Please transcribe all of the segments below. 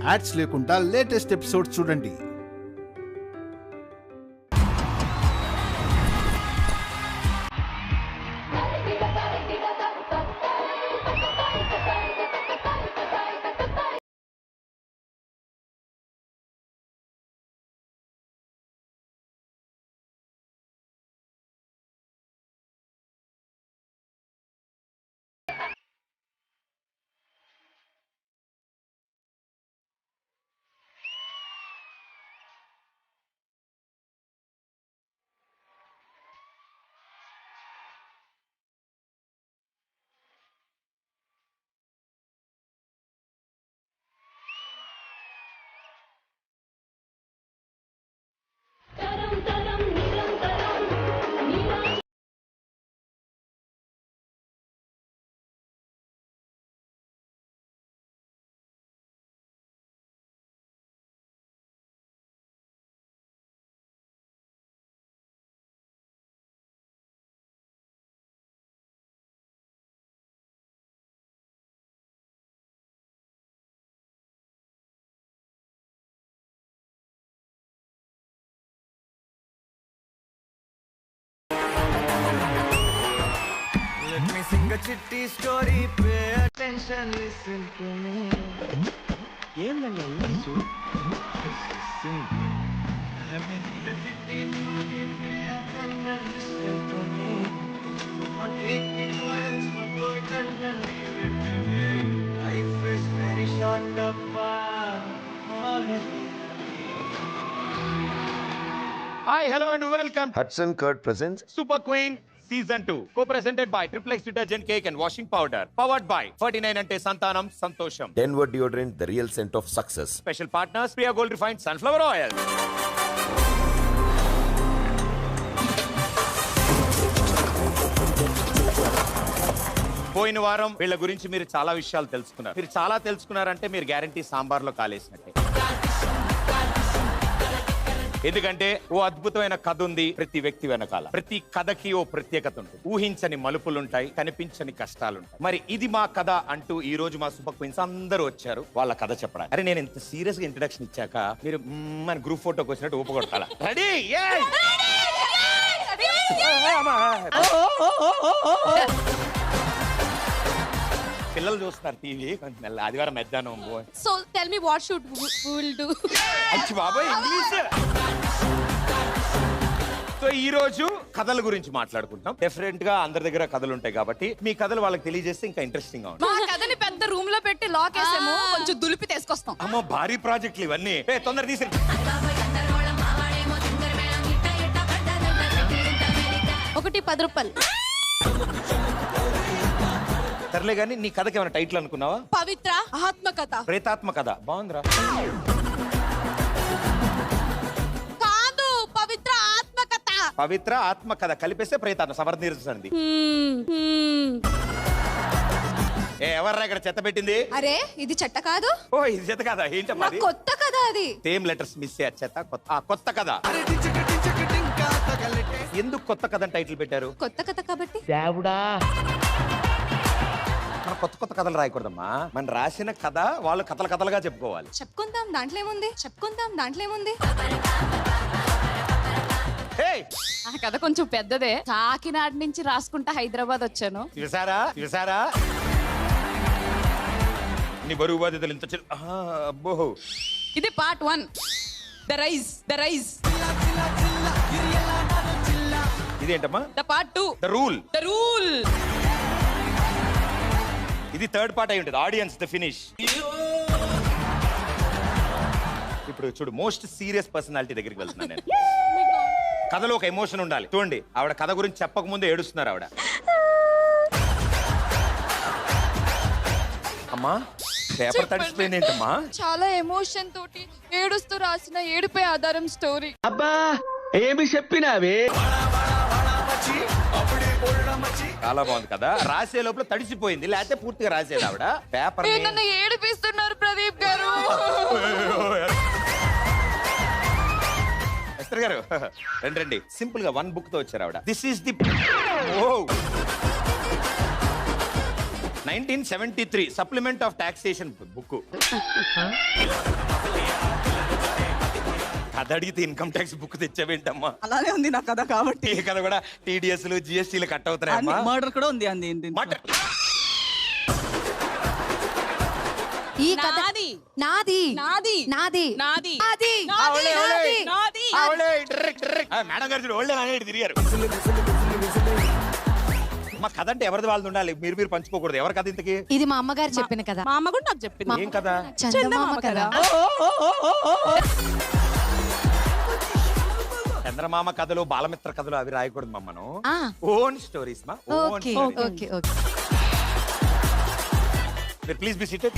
Ads లేకుండా latest episode చూడండి. Let me sing a chitty story, pay attention, listen to me. ఏందండి English? Sing. Let me sing a chitty story, pay attention, listen to me. Not taking words, not going to leave it to me. Life is very short up, Hi, hello and welcome. Hudson Curd presents Super Queen Season 2, co-presented by Triple X Detergent Cake and Washing Powder, powered by 49 ante Santanam Santosham. Denver Deodorant, the real scent of success. Special partners, Priya Gold Refined Sunflower Oil. పోయిన వారం వీళ్ళ గురించి మీరు చాలా విషయాలు తెలుసుకున్నారు. మీరు చాలా తెలుసుకున్నారంటే మీరు గ్యారంటీ సాంబార్లో కాలేసినట్టే. ఎందుకంటే ఓ అద్భుతమైన కథ ఉంది ప్రతి వ్యక్తి వెనకాల. ప్రతి కథకి ఓ ప్రత్యేకత ఉంటుంది. ఊహించని మలుపులుంటాయి, కనిపించని కష్టాలుంటాయి. మరి ఇది మా కథ అంటూ ఈ రోజు మా సూపర్ క్వీన్స్ అందరూ వచ్చారు వాళ్ళ కథ చెప్పడానికి. అరే నేను ఇంత సీరియస్ గా ఇంట్రడక్షన్ ఇచ్చాక మీరు మన గ్రూప్ ఫోటోకి వచ్చినట్టు ఊపగొట్టాలా? రెడీ? పిల్లలు చూస్తున్నారు టీవీ, కొంచెం మెల్ల. ఆదివారం మధ్యాహ్నం. So tell me what should we will do? అచ్చి బాబాయ్ ఇంగ్లీష్. సో ఈ రోజు కథల గురించి మాట్లాడుకుంటాం. డిఫరెంట్ గా అందరి దగ్గర కథలు ఉంటాయి కాబట్టి మీ కథలు వాళ్ళకి తెలియజేస్తే ఇంకా ఇంట్రెస్టింగ్ గా ఉంటుంది. మా కథని పెద్ద రూమ్ లో పెట్టి లాక్ వేసాము, కొంచెం దులిపి తీసుకొస్తాం. అమ్మో భారీ ప్రాజెక్టులు ఇవన్నీ. తొందర తీసి ఒకటి 10 రూపాయలు. సర్లే గానీ నీ కథకి ఏమైనా టైటిల్ అనుకున్నావా? పవిత్ర ఆత్మకథ. ప్రేతాత్మ కథ. బాగుందిరా. కాదు, పవిత్ర ఆత్మకథ. పవిత్ర ఆత్మ కథ కలిపేస్తే ప్రేతాత్మ సమర్థించండి. ఎవర్రా ఇక్కడ చెత్త పెట్టింది? అరే ఇది చెట్ట కాదు. ఓ ఇది చెత్త కదా. ఏంటమ్మా అది? కొత్త కథ అది. సేమ్ లెటర్స్ మిస్ అయ్యారు. చెత్త కొత్త కథ. ఎందుకు కొత్త కథ టైటిల్ పెట్టారు? కొత్త కథ కాబట్టి. మన కొత్త కథలు రాయకూడదమ్మా. మనం రాసిన కథ వాళ్ళు కథలుగా చెప్పుకోవాలి. చెప్పుకుందాం దాంట్లో ఏముంది, చెప్పుకుందాం దాంట్లో ఏముంది. ఆ కథ కొంచెం పెద్దదే. కాకినాడ నుంచి రాసుకుంటా హైదరాబాద్ వచ్చాను. చూసారా నీ బరువు బాధ్యతలు ఇంత అబ్బో. ఇది పార్ట్ 1. The rise. ఇదేంటమ్మా? The part 2. The rule. ఇది థర్డ్ పార్ట్ అయి ఉంటుంది. Audience the finish. ఇప్పుడు చూడు, మోస్ట్ సీరియస్ పర్సనాలిటీ దగ్గరికి వెళ్తున్నాను నేను. కథలో ఒక ఎమోషన్ ఉండాలి. చూడండి, ఆవిడ కథ గురించి చెప్పక ముందే ఏడుస్తున్నారు ఆవిడ. అమ్మా పేపర్ తడిసిపోయింది ఏంటమ్మా? చాలా ఎమోషన్ తోటి ఏడుస్తూ రాసిన ఏడుపై ఆధారం స్టోరీ. అబ్బా ఏమి చెప్పినావే? చాలా బాగుంది కదా. రాసే లోపల తడిసిపోయింది, లేకపోతే పూర్తిగా రాసేది ఆవిడ. పేపర్ నన్ను ఏడిపిస్తున్నారు ప్రదీప్ గారు. ఎస్తర్ గారు రండి. సింపుల్ గా 1 బుక్ తో వచ్చారు ఆవిడ. This is the 1973 supplement of taxation book. కథ అడిగితే ఇన్కమ్ ట్యాక్స్ బుక్ తెచ్చావేంటమ్మా? అలానే ఉంది నా కథ కాబట్టి. ఈ కథ కూడా టీడీఎస్లు జిఎస్టీలు కట్ అవుతున్నాయమ్మా. మర్డర్ కూడా ఉంది అంది. ఈ కథ నాది. నాది నాది. నాది నాది. నాది నాది. మేడం గారు ఓల్డే నాగేటి తిరిగారు. మా కథ అంటే ఎవరిది వాళ్ళది ఉండాలి, మీరు పంచుకోకూడదు. ఎవరి కథ ఇంతకి? ఇది మా అమ్మగారు చెప్పిన కథ. మా అమ్మ కూడా నాకు చెప్పింది. ఏం కథ? చందమామ కథ. చంద్రమామ కథలు, బాలమిత్ర కథలు అవి రాయకూడదు మమ్మను. ఆ. ఓన్ స్టోరీస్ మా own okay okay okay. Please be seated.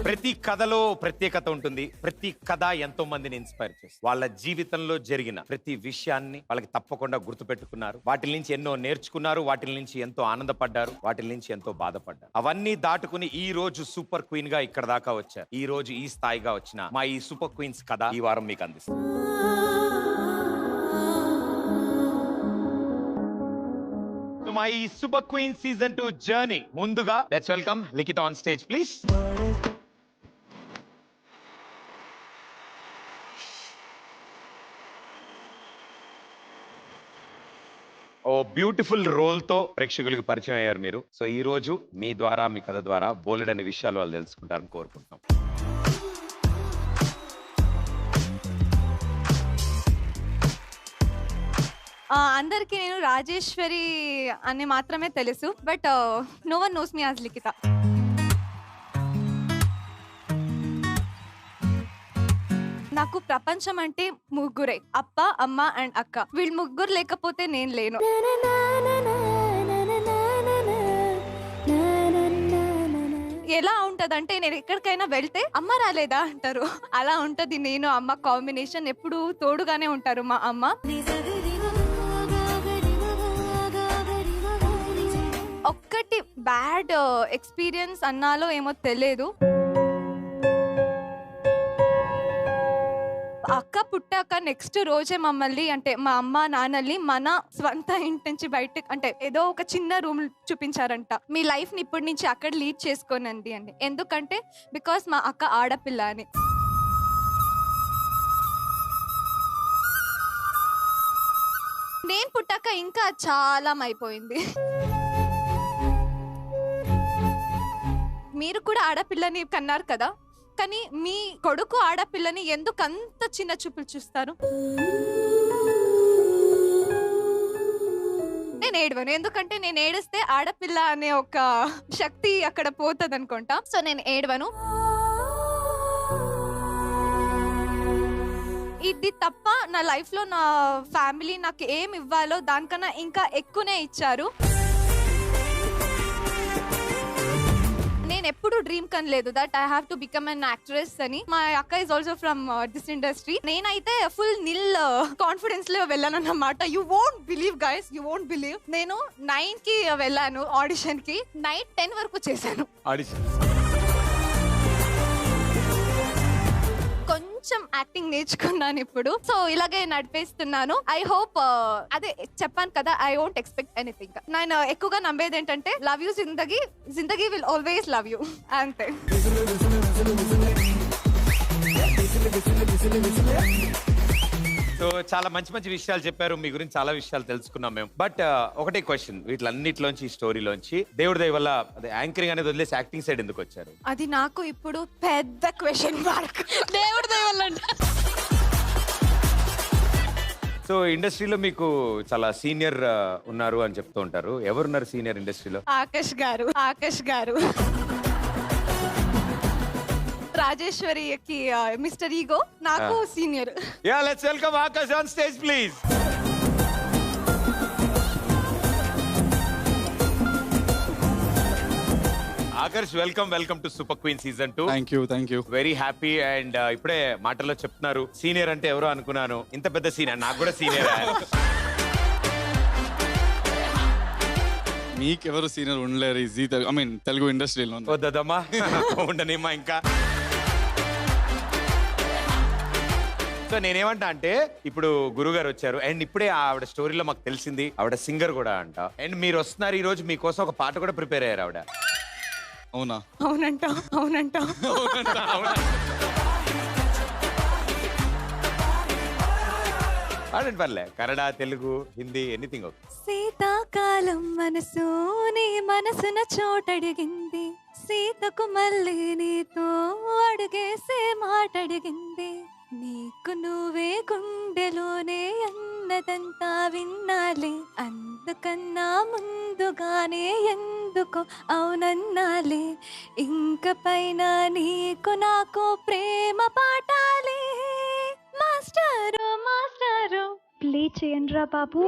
ప్రతి కథలో ప్రత్యేకత ఉంటుంది. ప్రతి కథ ఎంతో మందిని ఇన్స్పైర్ చేస్తుంది. వాళ్ళ జీవితంలో జరిగిన ప్రతి విషయాన్ని వాళ్ళకి తప్పకుండా గుర్తుపెట్టుకున్నారు. వాటి నుంచి ఎన్నో నేర్చుకున్నారు. వాటి నుంచి ఎంతో ఆనందపడ్డారు. వాటి నుంచి ఎంతో బాధపడ్డారు. అవన్నీ దాటుకుని ఈ రోజు సూపర్ క్వీన్ గా ఇక్కడ దాకా వచ్చారు. ఈ రోజు ఈ స్థాయిగా వచ్చిన మా ఈ సూపర్ క్వీన్స్ కథ ఈ వారం మీకు అందిస్తాం. మా ఈ సూపర్ క్వీన్ సీజన్ 2 జర్నీ ముందుగా let's welcome Likhitha on stage please. ఓ బ్యూటిఫుల్ రోల్ తో ప్రేక్షకులకు పరిచయం అయ్యారు మీరు. సో ఈ రోజు మీ ద్వారా, మీ కథ ద్వారా బోలెడని విషయాలు వాళ్ళు తెలుసుకుంటారని కోరుకుంటున్నాం. అందరికి నేను రాజేశ్వరి అని మాత్రమే తెలుసు, but no one knows me as Likhitha. నాకు ప్రపంచం అంటే ముగ్గురే, అప్ప, అమ్మ అండ్ అక్క. వీళ్ళు ముగ్గురు లేకపోతే నేను లేను. ఎలా ఉంటదంటే నేను ఎక్కడికైనా వెళ్తే అమ్మ రాలేదా అంటారు. అలా ఉంటది నేను అమ్మ కాంబినేషన్. ఎప్పుడు తోడుగానే ఉంటారు మా అమ్మ. ఒక్కటి బ్యాడ్ ఎక్స్పీరియన్స్ అన్నాలో ఏమో తెలియదు. అక్క పుట్టాక నెక్స్ట్ రోజే మమ్మల్ని, అంటే మా అమ్మ నాన్నల్ని మన స్వంత ఇంటి నుంచి బయటకు, అంటే ఏదో ఒక చిన్న రూమ్ చూపించారంట. మీ లైఫ్ ని ఇప్పటి నుంచి అక్కడ లీడ్ చేసుకోనండి అని. ఎందుకంటే బికాస్ మా అక్క ఆడపిల్ల అని. నేను పుట్టాక ఇంకా చాలా అయిపోయింది. మీరు కూడా ఆడపిల్లని కన్నారు కదా, కానీ మీ కొడుకు ఆడపిల్లని ఎందుకు అంత చిన్న చూపులు చూస్తారు? నేను ఏడవను, ఎందుకంటే నేను ఏడిస్తే ఆడపిల్ల అనే ఒక శక్తి అక్కడ పోతుంది అనుకుంటా. సో నేను ఏడవను. ఇది తప్ప నా లైఫ్ లో నా ఫ్యామిలీ నాకు ఏం ఇవ్వాలో దానికన్నా ఇంకా ఎక్కువనే ఇచ్చారు. నేను ఎప్పుడు డ్రీమ్ కనలేదు that I have to become an actress అని. మా అక్క is also from this industry. నేనైతే ఫుల్ నిల్ కాన్ఫిడెన్స్ లో వెళ్ళాను అన్నమాట. You won't believe guys, you won't believe. నేను 9 కి వెళ్ళాను ఆడిషన్ కి, నైట్ 10 వరకు చేశాను ఆడిషన్. కొంచెం యాక్టింగ్ నేర్చుకున్నాను ఇప్పుడు. సో ఇలాగే నడిపేస్తున్నాను. ఐ హోప్, అదే చెప్పాను కదా, ఐ వోంట్ ఎక్స్పెక్ట్ ఎనీథింగ్. నేను ఎక్కువగా నమ్మేది ఏంటంటే love you Zindagi, Zindagi will always love you, అంతే. సో చాలా మంచి మంచి విషయాలు చెప్పారు. మీ గురించి చాలా విషయాలు తెలుసుకున్నాం మేము. బట్ ఒకటే క్వశ్చన్, వీటిలన్నిటిలోంచి, స్టోరీలోంచి దేవుడి దయ వల్ల అదే యాంకరింగ్ అనేది వదిలేసి యాక్టింగ్ సైడ్ ఎందుకు వచ్చారు? అది నాకు ఇప్పుడు పెద్ద క్వశ్చన్ మార్క్. దేవుడి దయ వల్ల. సో ఇండస్ట్రీలో మీకు చాలా సీనియర్ ఉన్నారు అని చెప్తూ ఉంటారు. ఎవరున్నారు సీనియర్ ఇండస్ట్రీలో? ఆకాష్ గారు. ఆకాష్ గారు రాజేశ్వరికి మిస్టర్ ఈగో, నాకు senior. Yeah, let's welcome Akash on stage please. Akarsh, welcome to super queen season 2. Thank you. Very happy. And ఇప్పుడే మాటల్లో చెప్తున్నారు సీనియర్ అంటే ఎవరో అనుకున్నాను. ఇంత పెద్ద సీనియర్, నాకు కూడా సీనియర్. మీకెవరు సీనియర్ ఉండలేరు ఈ జీ తెలుగు ఇండస్ట్రీలో. వద్దమ్మా, ఉండనిమ్మా. ఇంకా సో నేనేమంటా అంటే ఇప్పుడు గురుగారు వచ్చారు అండ్ ఇప్పుడే ఆవిడ స్టోరీలో మాకు తెలిసింది ఆవిడ సింగర్ కూడా అంట అండ్ మీరు వస్తున్నారు ఈ రోజు మీకోసం ఒక పాట కూడా ప్రిపేర్ అయ్యారు ఆవిడ. అవునా? అవునంట అవునంట ఆడండి పర్లే, కన్నడ, తెలుగు, హిందీ, ఎనీథింగ్ ఓకే. శీతాకాలం మనసు నీ మనసున చోటడిగింది, సీతకు మళ్ళీ నీతో అడిగేసే మాటడిగింది, నీకు నువ్వే గుండెలోనే అన్నదంతా విన్నాలి, అందుకన్నా ముందుగానే ఎందుకో అవునన్నాలి, ఇంక పైన నీకు నాకు ప్రేమ పాటాలి, మాస్టారు మాస్టారు ప్లే చేయండి రా బాబు.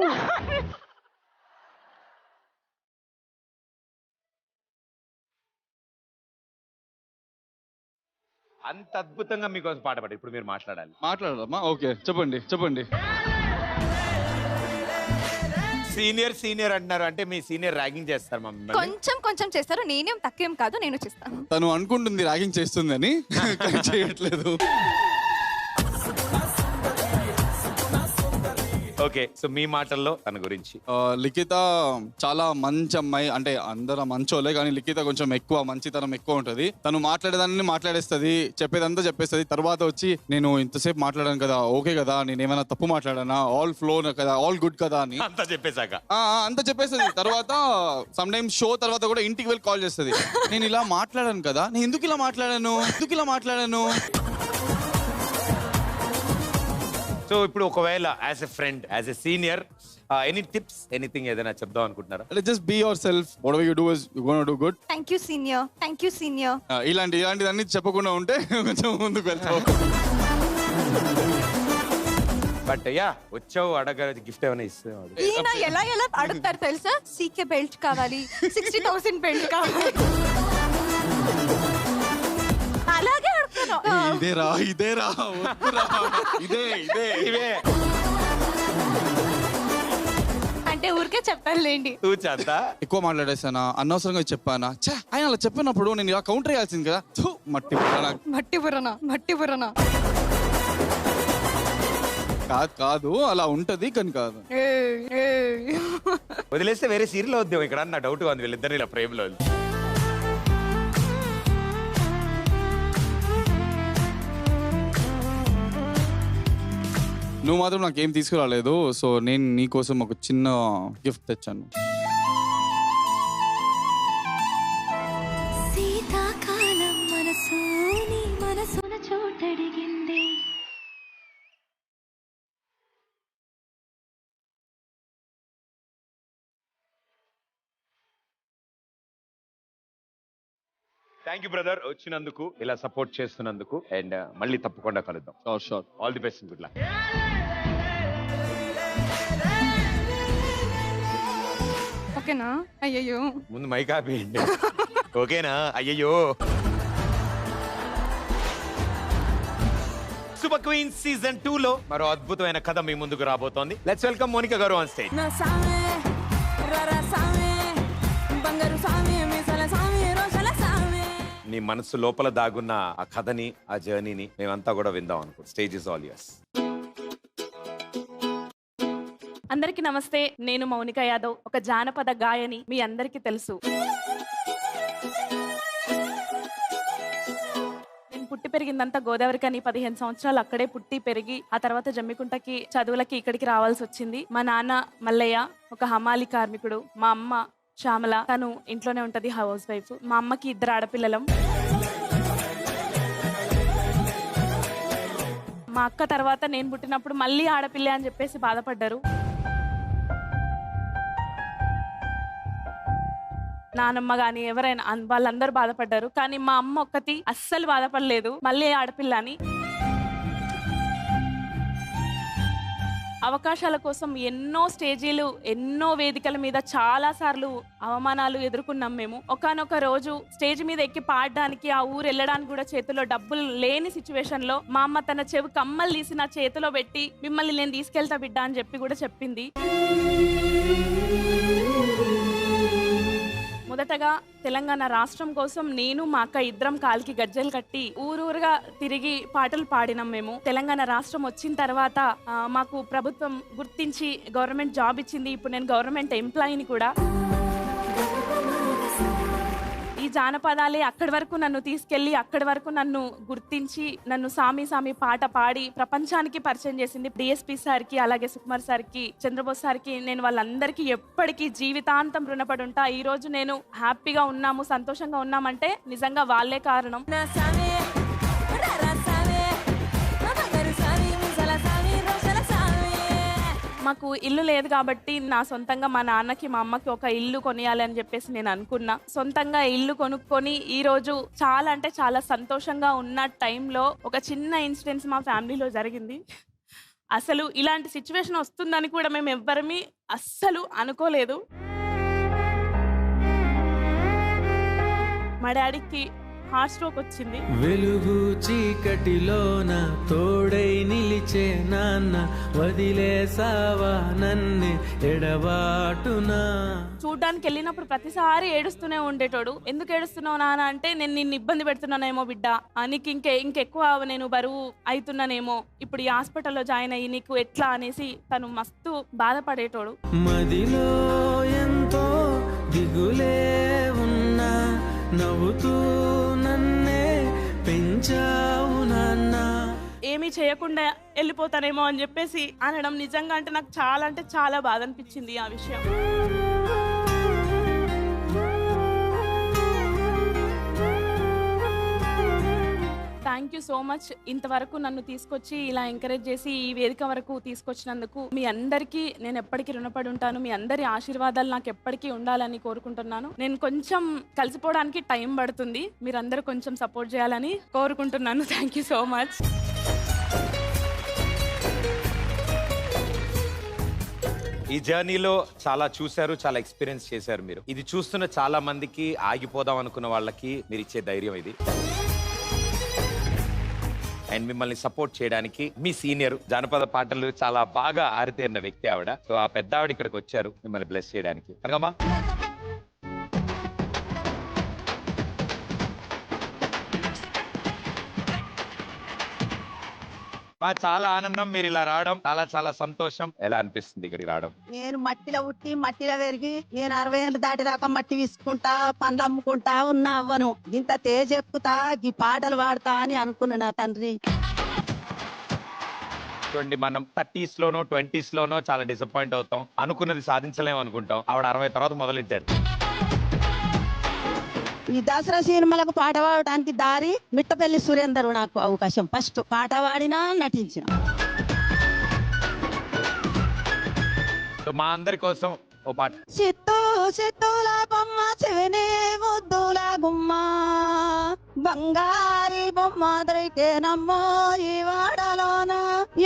అంత అద్భుతంగా మీకోసం పాట పాడు. ఇప్పుడు మీరు మాట్లాడాలి. మాట్లాడదామా? ఓకే, చెప్పండి చెప్పండి. సీనియర్ సీనియర్ అంటున్నారు అంటే మీ సీనియర్ ర్యాగింగ్ చేస్తారు మమ్మల్ని. కొంచెం కొంచెం చేస్తారు, నేనేం తక్కువేం కాదు, నేను చేస్తాను. తను అనుకుంటుంది ర్యాగింగ్ చేస్తుందని, కానీ చేయట్లేదు. ఓకే, సో మీ మాటల్లో తన గురించి. లిఖిత చాలా మంచి అమ్మాయి, అంటే అందరూ మంచోలే కానీ లిఖిత కొంచెం ఎక్కువ మంచితనం ఎక్కువ ఉంటది. తను మాట్లాడేదాన్ని మాట్లాడేస్తుంది, చెప్పేదంతా చెప్పేస్తుంది. తర్వాత వచ్చి నేను ఇంతసేపు మాట్లాడాను కదా, ఓకే కదా, నేను ఏమైనా తప్పు మాట్లాడానా, ఆల్ ఫ్లో కదా, ఆల్ గుడ్ కదా అని అంతా చెప్పేశాక అంత చెప్పేస్తుంది. తర్వాత సమ్ టైమ్స్ షో తర్వాత కూడా ఇంటికి వెళ్ళి కాల్ చేస్తుంది, నేను ఇలా మాట్లాడాను కదా, నేను ఎందుకు ఇలా మాట్లాడాను. సో ఇప్పుడు ఒకవేళ as a friend, as a senior, any tips, anything ఏదైనా చెప్దాం అనుకుంటున్నారా? Just be yourself, whatever you do is you gonna do good. Thank you senior. ఇలాంటిదన్నీ చెప్పకుండా ఉంటే కొంచెం ముందుకు వెళ్తావు. బట్ యా, వచ్చావు అడగ గిఫ్ట్ ఏమైనా ఇస్తాడు. ఈయన ఎలా అడుగుతారు తెలుసా? సీకే బెల్ట్ కావాలి, 60,000 బెల్ట్ కావాలి, అలాగే అడుగుతాను. ఇదేరా ఇవే అంటే ఊరికే చెప్తానులేండి. తూచంతా ఎక్కువ మాట్లాడేసానా, అనవసరంగా చెప్పానా, ఆయన అలా చెప్పినప్పుడు నేను ఇలా కౌంటర్ చేయాల్సింది కదా. మట్టి బుర్రనా కాదు అలా ఉంటది కానీ కాదు. వదిలేస్తే వేరే సీరియల్ వద్దాం ఇక్కడ, నా డౌట్ ఉంది వీళ్ళిద్దరు ఇలా ప్రేమలో. నువ్వు మాత్రం నాకేం తీసుకురాలేదు, సో నేను నీకోసం ఒక చిన్న గిఫ్ట్ తెచ్చాను. శీతాకాలం మనసు నీ మనసున చోటడిగింది. థ్యాంక్ యూ బ్రదర్, వచ్చినందుకు, ఇలా సపోర్ట్ చేస్తున్నందుకు, అండ్ మళ్ళీ తప్పకుండా కలుద్దాం. Sure. All the best, good luck. ఓకేనా? అయ్యయ్యో, ముందు మైక్ ఆపేయండి. ఓకేనా? అయ్యయ్యో. సూపర్ క్వీన్ సీజన్ 2 లో మరో అద్భుతమైన కథ మీ ముందుకు రాబోతోంది. లెట్స్ వెల్కమ్ మోనికా గారు ఆన్ స్టేజ్. నీ మనసు లోపల దాగున్న ఆ కథని, ఆ జర్నీని మేమంతా కూడా విందాం అనుకో. Stage is all yours. అందరికీ నమస్తే, నేను మౌనిక యాదవ్, ఒక జానపద గాయని. మీ అందరికీ తెలుసు, నేను పుట్టి పెరిగిందంతా గోదావరి, కానీ 15 సంవత్సరాలు అక్కడే పుట్టి పెరిగి ఆ తర్వాత జమ్మికుంటకి చదువులకి ఇక్కడికి రావాల్సి వచ్చింది. మా నాన్న మల్లయ్య ఒక హమాలి కార్మికుడు, మా అమ్మ శ్యామల, తను ఇంట్లోనే ఉంటది, హౌస్ వైఫ్. మా అమ్మకి 2 ఆడపిల్లలం. మా అక్క తర్వాత నేను పుట్టినప్పుడు మళ్ళీ ఆడపిల్ల అని చెప్పేసి బాధపడ్డారు. నానమ్మ గాని ఎవరైనా వాళ్ళందరూ బాధపడ్డారు, కానీ మా అమ్మ ఒక్కటి అస్సలు బాధపడలేదు మళ్ళీ ఆడపిల్ల అని. అవకాశాల కోసం ఎన్నో స్టేజీలు, ఎన్నో వేదికల మీద చాలా సార్లు అవమానాలు ఎదుర్కొన్నాం మేము. ఒకానొక రోజు స్టేజ్ మీద ఎక్కి పాడడానికి, ఆ ఊరు వెళ్ళడానికి కూడా చేతిలో డబ్బులు లేని సిచ్యువేషన్ లో మా అమ్మ తన చెవి కమ్మలు తీసి నా చేతిలో పెట్టి, మిమ్మల్ని నేను తీసుకెళ్తా బిడ్డ అని చెప్పి కూడా చెప్పింది. మొదటగా తెలంగాణ రాష్ట్రం కోసం నేను మా అక్క ఇద్దరం కాలికి గజ్జలు కట్టి ఊరూరుగా తిరిగి పాటలు పాడినాం మేము. తెలంగాణ రాష్ట్రం వచ్చిన తర్వాత మాకు ప్రభుత్వం గుర్తించి గవర్నమెంట్ జాబ్ ఇచ్చింది. ఇప్పుడు నేను గవర్నమెంట్ ఎంప్లాయీని కూడా. ఈ జానపదాలే అక్కడి వరకు నన్ను తీసుకెళ్లి అక్కడి వరకు నన్ను గుర్తించి నన్ను సామి సామి పాట పాడి ప్రపంచానికి పరిచయం చేసింది. డిఎస్పీ సార్కి, అలాగే సుకుమార్ సార్కి, చంద్రబోస్ సార్కి నేను వాళ్ళందరికీ ఎప్పటికీ జీవితాంతం రుణపడి ఉంటా. ఈ రోజు నేను హ్యాపీగా ఉన్నాము, సంతోషంగా ఉన్నామంటే నిజంగా వాళ్ళే కారణం. మాకు ఇల్లు లేదు కాబట్టి నా సొంతంగా మా నాన్నకి మా అమ్మకి ఒక ఇల్లు కొనియాలి అని చెప్పేసి నేను అనుకున్నా. సొంతంగా ఇల్లు కొనుక్కొని ఈ రోజు చాలా అంటే చాలా సంతోషంగా ఉన్న టైంలో ఒక చిన్న ఇన్సిడెంట్స్ మా ఫ్యామిలీలో జరిగింది. అసలు ఇలాంటి సిచ్యువేషన్ వస్తుందని కూడా మేము ఎవ్వరమీ అస్సలు అనుకోలేదు. మా డాడీకి హార్ట్ స్ట్రోక్ వచ్చింది. వెలుగు చీకటిలోన తోడై నిలిచే నాన్న వదిలేసావా నన్ను ఎడబాటునా. చూడ్డానికి వెళ్ళినప్పుడు ప్రతిసారి ఏడుస్తూనే ఉండేటోడు. ఎందుకు ఏడుస్తున్నావు నాన్న అంటే, నేను నిన్ను ఇబ్బంది పెడుతున్నానేమో బిడ్డ, నీకు ఇంకెక్కువ నేను బరువు అవుతున్నానేమో, ఇప్పుడు ఈ హాస్పిటల్లో జాయిన్ అయ్యి నీకు ఎట్లా అనేసి తను మస్తు బాధపడేటోడు. మదిలో ఎంతో దిగులే ఉన్నా నవ్వుతూ నన్నే పెంచావు నాన్న. ఏమీ చేయకుండా వెళ్ళిపోతానేమో అని చెప్పేసి అనడం నిజంగా అంటే నాకు చాలా అంటే చాలా బాధ అనిపించింది ఆ విషయం. Thank you so much. ఇంతవరకు నన్ను తీసుకొచ్చి ఇలా ఎంకరేజ్ చేసి ఈ వేదిక వరకు తీసుకొచ్చినందుకు మీ అందరికీ నేను ఎప్పటికీ రుణపడి ఉంటాను. మీ అందరి ఆశీర్వాదాలు నాకు ఎప్పటికీ ఉండాలని కోరుకుంటున్నాను. నేను కొంచెం కలిసిపోవడానికి టైం పడుతుంది, మీరందరూ కొంచెం సపోర్ట్ చేయాలని కోరుకుంటున్నాను. Thank you so much. ఈ జర్నీలో చాలా చూశారు, చాలా ఎక్స్పీరియన్స్ చేశారు మీరు. ఇది చూస్తున్న చాలా మందికి ఆగిపోదాం అనుకున్న వాళ్ళకి మీరు ఇచ్చే ధైర్యం ఇది. అండ్ మిమ్మల్ని సపోర్ట్ చేయడానికి మీ సీనియర్, జానపద పాటలు చాలా బాగా ఆరితేరిన వ్యక్తి ఆవిడ. సో ఆ పెద్ద ఆవిడ ఇక్కడికి వచ్చారు మిమ్మల్ని బ్లెస్ చేయడానికి. అనగమ్మా, చాలా ఆనందం మీరు ఇలా రావడం, చాలా చాలా సంతోషం. ఎలా అనిపిస్తుంది ఇక్కడికి రావడం? నేను మట్టిలో ఉట్టి మట్టిలో పెరిగి నేను 60 ఏళ్ళు దాటిదాకా మట్టి తీసుకుంటా పండ్లు అమ్ముకుంటా ఉన్నా అవ్వను. ఇంత తేజ్ ఎక్కుతా ఈ పాటలు పాడతా అని అనుకున్నా నా తండ్రి. చూడండి, మనం 30s లోనో 20s లోనో చాలా డిసప్పాయింట్ అవుతాం, అనుకున్నది సాధించలేము అనుకుంటాం. ఆవిడ 60 తర్వాత మొదలెట్టారు. ఈ దసరా సినిమాలకు పాట పాడడానికి దారి మిట్టపల్లి సురేందర్ నాకు అవకాశం. ఫస్ట్ పాట పాడినా నటించిన. మా అందరి కోసం ఓ పాట. చిత్తూ చిత్తూల బొమ్మ చెవిని ముద్దుల గుమ్మ బంగారి బొమ్మ దొరికేనమ్మో ఈ వాడలోన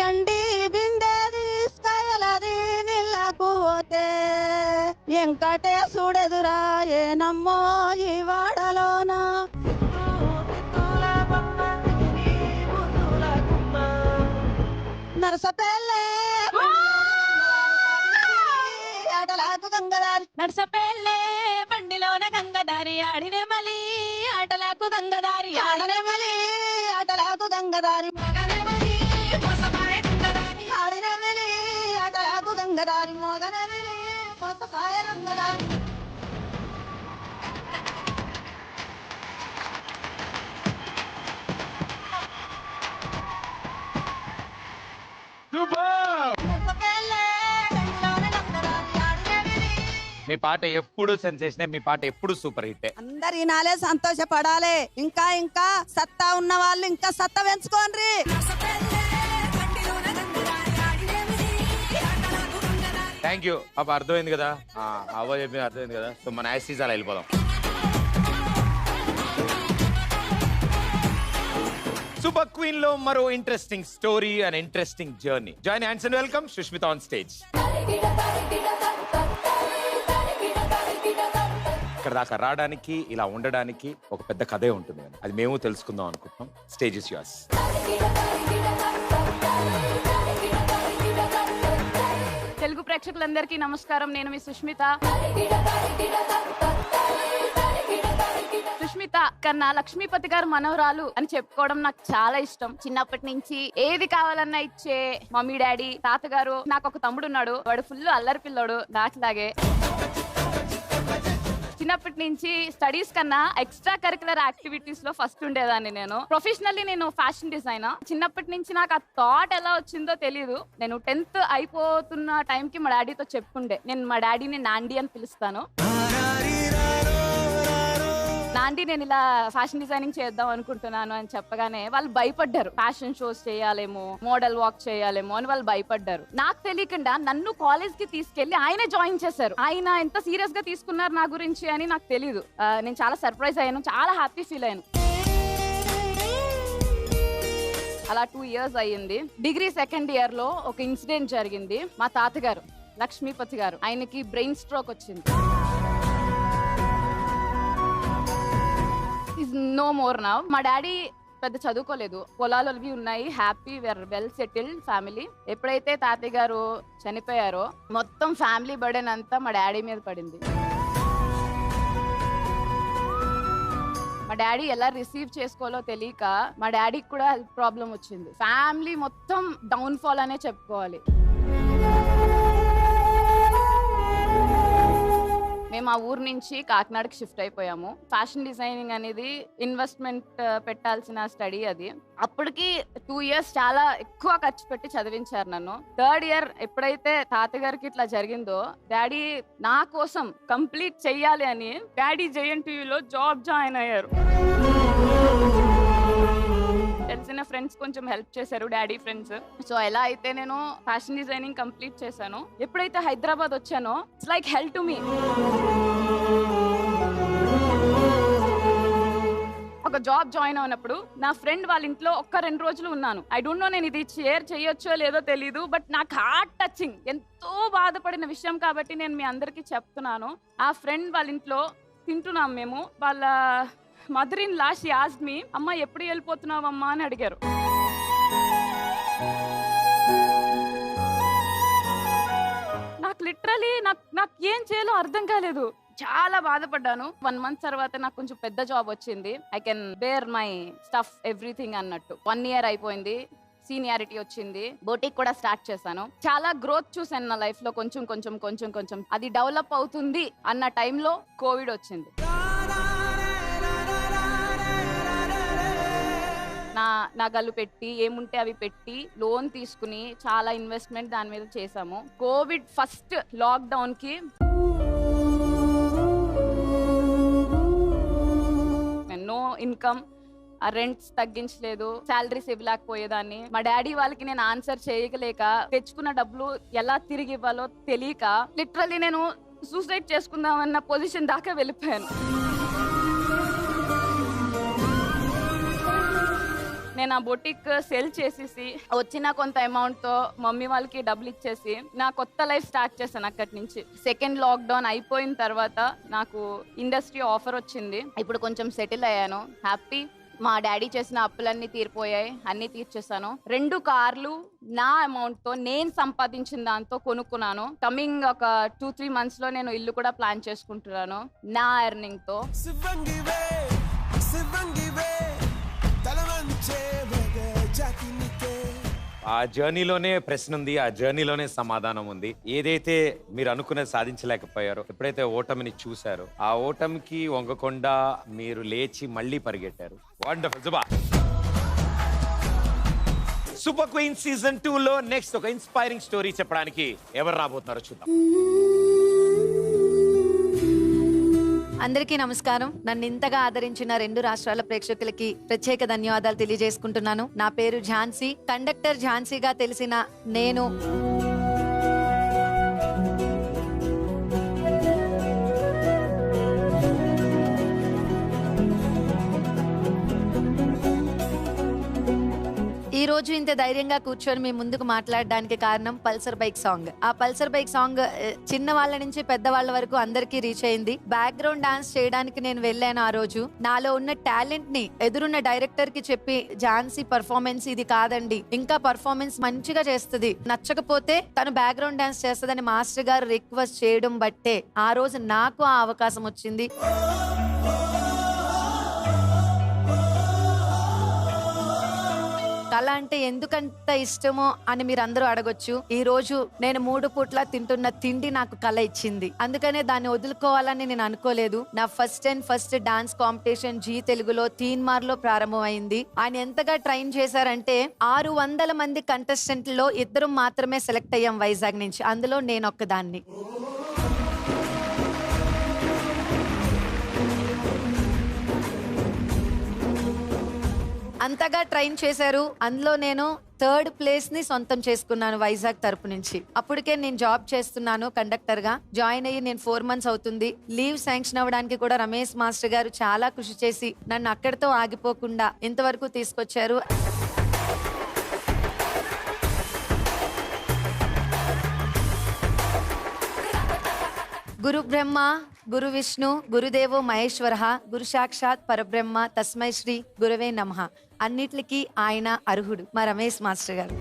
ఎండి బిందె తీసుకెళ్ళది నీళ్ళకు పోతే వెంకటేశుడెదురా ఏనమ్మో ఈ వాడలోన. నరసపల్లె నర్సపల్లె బండిలోన గంగదారి ఆడినే మలి ఆటలకు గంగదారి ఆడనమలి ఆటలకు గంగదారి ఆడినమలి ఆటలకు గంగదారి మోగనమలి మోసకాయ రంగదారి. మీ పాట ఎప్పుడు సెన్సేషన్, మీ పాట ఎప్పుడు సూపర్ హిట్. అందరు ఈనాలే సంతోషపడాలి. ఇంకా ఇంకా సత్తా ఉన్న వాళ్ళు ఇంకా సత్తా పెంచుకోండి. Thank you. పాప అర్థమైంది కదా, అవ్వ చెప్పింది అర్థమైంది కదా. సో మన యాసిస్ అలా వెళ్ళిపోదాం. సూపర్ క్వీన్ లో మరో interesting story and interesting journey. Join hands and welcome Sushmita on stage. ఇక్కడ దాకా రావడానికి, ఇలా ఉండడానికి ఒక పెద్ద కథే ఉంటుంది. అది మేము తెలుసుకుందాం అనుకుంటున్నాం. Stage is yours. తెలుగు ప్రేక్షకులందరికీ నమస్కారం. నేను మీ సుష్మిత. సుష్మిత కన్నా లక్ష్మీపతి గారు మనవరాలు అని చెప్పుకోవడం నాకు చాలా ఇష్టం. చిన్నప్పటి నుంచి ఏది కావాలన్నా ఇచ్చే మమ్మీ డాడీ తాతగారు. నాకు ఒక తమ్ముడు ఉన్నాడు, వాడు ఫుల్ అల్లరి పిల్లోడు నాకులాగే. చిన్నప్పటి నుంచి స్టడీస్ కన్నా ఎక్స్ట్రా కరికులర్ యాక్టివిటీస్ లో ఫస్ట్ ఉండేదాన్ని. నేను ప్రొఫెషనల్లీ నేను ఫ్యాషన్ డిజైనర్. చిన్నప్పటి నుంచి నాకు ఆ థాట్ ఎలా వచ్చిందో తెలియదు. నేను 10th అయిపోతున్న టైంకి మా డాడీతో చెప్పుకుండే, నేను మా డాడీని నాండి అని పిలుస్తాను. నాండి నేను ఇలా ఫ్యాషన్ డిజైనింగ్ చేద్దాం అనుకుంటున్నాను అని చెప్పగానే వాళ్ళు భయపడ్డారు. ఫ్యాషన్ షోస్ చేయాలేమో, మోడల్ వాక్ చేయాలేమో అని వాళ్ళు భయపడ్డారు. నాకు తెలియకుండా నన్ను కాలేజ్ కి తీసుకెళ్లి ఆయనే జాయిన్ చేశారు. ఆయన ఎంత సీరియస్ గా తీసుకున్నారు నా గురించి అని నాకు తెలియదు. నేను చాలా సర్ప్రైజ్ అయ్యాను, చాలా హ్యాపీ ఫీల్ అయ్యాను. అలా 2 years అయ్యింది. డిగ్రీ 2nd year లో ఒక ఇన్సిడెంట్ జరిగింది. మా తాతగారు లక్ష్మీపతి గారు, ఆయనకి బ్రెయిన్ స్ట్రోక్ వచ్చింది. No more now. మా డాడీ పెద్ద చదువుకోలేదు, పొలాలు అవి ఉన్నాయి, హ్యాపీ వెల్ సెటిల్డ్ ఫ్యామిలీ. ఎప్పుడైతే తాతయ్య గారు చనిపోయారో మొత్తం ఫ్యామిలీ బర్డెన్ అంతా మా డాడీ మీద పడింది. మా డాడీ ఎలా రిసీవ్ చేసుకోవాలో తెలియక మా డాడీకి కూడా హెల్త్ ప్రాబ్లం వచ్చింది. ఫ్యామిలీ మొత్తం డౌన్ ఫాల్ అనే చెప్పుకోవాలి. మేము ఆ ఊరు నుంచి కాకినాడకి షిఫ్ట్ అయిపోయాము. ఫ్యాషన్ డిజైనింగ్ అనేది ఇన్వెస్ట్మెంట్ పెట్టాల్సిన స్టడీ. అది అప్పటికి 2 years చాలా ఎక్కువ ఖర్చు పెట్టి చదివించారు నన్ను. 3rd year ఎప్పుడైతే తాతగారికి ఇట్లా జరిగిందో డాడీ నా కోసం కంప్లీట్ చెయ్యాలి అని డాడీ JNTUలో జాబ్ జాయిన్ అయ్యారు. తెలిసిన ఫ్రెండ్స్ కొంచెం హెల్ప్ చేశారు, డాడీ ఫ్రెండ్స్. సో ఎలా అయితే నేను ఫ్యాషన్ డిజైనింగ్ కంప్లీట్ చేశాను, ఎప్పుడైతే హైదరాబాద్ వచ్చానో it's like help to me. ఒక జాబ్ జాయిన్ అయినప్పుడు నా ఫ్రెండ్ వాళ్ళ ఇంట్లో 1-2 రోజులు ఉన్నాను. ఐ డోంట్ నో నేను ఇది షేర్ చేయొచ్చో లేదో తెలీదు, బట్ నాకు హార్ట్ టచింగ్, ఎంతో బాధపడిన విషయం కాబట్టి నేను మీ అందరికీ చెప్తున్నాను. ఆ ఫ్రెండ్ వాళ్ళ ఇంట్లో తింటున్నాం మేము. వాళ్ళ mother in law she asked me, అమ్మ ఎప్పుడు వెళ్ళిపోతున్నావమ్మా అని అడిగారు. నాకు లిటరలీ నాకు ఏం చేయాలో అర్థం కాలేదు. చాలా బాధపడ్డాను. 1 month తర్వాత నాకు కొంచెం పెద్ద జాబ్ వచ్చింది. I can bear my stuff everything అన్నట్టు. 1 year అయిపోయింది, సీనియారిటీ వచ్చింది, బోటిక్ కూడా స్టార్ట్ చేశాను. చాలా గ్రోత్ చూసాను నా లైఫ్ లో. కొంచెం కొంచెం కొంచెం కొంచెం అది డెవలప్ అవుతుంది అన్న టైంలో కోవిడ్ వచ్చింది. నగలు పెట్టి ఏముంటే అవి పెట్టి లోన్ తీసుకుని చాలా ఇన్వెస్ట్మెంట్ దాని మీద చేసాము. కోవిడ్ ఫస్ట్ లాక్డౌన్ కి నో ఇన్కమ్, రెంట్స్ తగ్గించలేదు, శాలరీస్ ఇవ్వలేకపోయేదాన్ని. మా డాడీ వాళ్ళకి నేను ఆన్సర్ చేయలేక, తెచ్చుకున్న డబ్బులు ఎలా తిరిగి ఇవ్వాలో తెలియక లిటరల్లీ నేను సూసైడ్ చేసుకుందామన్న పొజిషన్ దాకా వెళ్ళిపోయాను. నేను ఆ బొటిక్ సెల్ చేసేసి వచ్చిన కొంత అమౌంట్ తో మమ్మీ వాళ్ళకి డబ్బులు ఇచ్చేసి నా కొత్త లైఫ్ స్టార్ట్ చేశాను అక్కడి నుంచి. 2nd లాక్డౌన్ అయిపోయిన తర్వాత నాకు ఇండస్ట్రీ ఆఫర్ వచ్చింది. ఇప్పుడు కొంచెం సెటిల్ అయ్యాను, హ్యాపీ. మా డాడీ చేసిన అప్పులన్నీ తీరిపోయాయి, అన్ని తీర్చేసాను. 2 కార్లు నా అమౌంట్ తో నేను సంపాదించిన దాంతో కొనుక్కున్నాను. కమింగ్ ఒక 2-3 months లో నేను ఇల్లు కూడా ప్లాన్ చేసుకుంటున్నాను నా ఎర్నింగ్ తో. ఆ జర్నీలోనే ప్రశ్న ఉంది, ఆ జర్నీలోనే సమాధానం ఉంది. ఏదైతే మీరు అనుకున్నది సాధించలేకపోయారో, ఎప్పుడైతే ఓటమిని చూశారో, ఆ ఓటమికి వంగకుండా మీరు లేచి మళ్ళీ పరిగెట్టారు. వండర్ఫుల్. సుబా సూపర్ క్వీన్ సీజన్ 2 లో నెక్స్ట్ ఒక ఇన్స్పైరింగ్ స్టోరీ చెప్పడానికి ఎవరు రాబోతున్నారో చూద్దాం. అందరికీ నమస్కారం. నన్ను ఇంతగా ఆదరించిన 2 రాష్ట్రాల ప్రేక్షకులకి ప్రత్యేక ధన్యవాదాలు తెలియజేసుకుంటున్నాను. నా పేరు ఝాన్సీ. కండక్టర్ ఝాన్సీగా తెలిసిన నేను ఈ రోజు ఇంత ధైర్యంగా కూర్చొని మీ ముందుకు మాట్లాడడానికి కారణం పల్సర్ బైక్ సాంగ్. ఆ పల్సర్ బైక్ సాంగ్ చిన్న వాళ్ళ నుంచి పెద్దవాళ్ళ వరకు అందరికీ రీచ్ అయింది. బ్యాక్గ్రౌండ్ డాన్స్ చేయడానికి నేను వెళ్ళాను. ఆ రోజు నాలో ఉన్న టాలెంట్ ని ఎదురున్న డైరెక్టర్ కి చెప్పి, ఝాన్సీ పర్ఫార్మెన్స్ ఇది కాదండి, ఇంకా పర్ఫార్మెన్స్ మంచిగా చేస్తుంది, నచ్చకపోతే తను బ్యాక్గ్రౌండ్ డాన్స్ చేస్తుందని మాస్టర్ గారు రిక్వెస్ట్ చేయడం బట్టే ఆ రోజు నాకు ఆ అవకాశం వచ్చింది. అంటే ఎందుకంత ఇష్టమో అని మీరు అందరూ అడగొచ్చు. ఈ రోజు నేను 3 పూట్ల తింటున్న తిండి నాకు కళ ఇచ్చింది. అందుకనే దాన్ని వదులుకోవాలని నేను అనుకోలేదు. నా ఫస్ట్ డాన్స్ కాంపిటీషన్ జీ తెలుగులో తీన్మార్లో ప్రారంభమైంది. ఆయన ఎంతగా ట్రైన్ చేశారంటే 600 మంది కంటెస్టెంట్లో 2 మాత్రమే సెలెక్ట్ అయ్యాం వైజాగ్ నుంచి. అందులో నేను ఒక్కదాన్ని. అంతగా ట్రైన్ చేశారు. అందులో నేను 3rd ప్లేస్ ని సొంతం చేసుకున్నాను వైజాగ్ తరపు నుంచి. అప్పటికే నేను జాబ్ చేస్తున్నాను కండక్టర్ గా. జాయిన్ అయ్యి నేను 4 months అవుతుంది. లీవ్ శాంక్షన్ అవ్వడానికి కూడా రమేష్ మాస్టర్ గారు చాలా కృషి చేసి నన్ను అక్కడితో ఆగిపోకుండా ఇంతవరకు తీసుకొచ్చారు. గురు బ్రహ్మ గురు విష్ణు గురుదేవో మహేశ్వర గురు సాక్షాత్ పరబ్రహ్మ తస్మై శ్రీ గురవే నమః. అన్నిటికీ ఆయన అర్హుడు, మా రమేష్ మాస్టర్ గారు.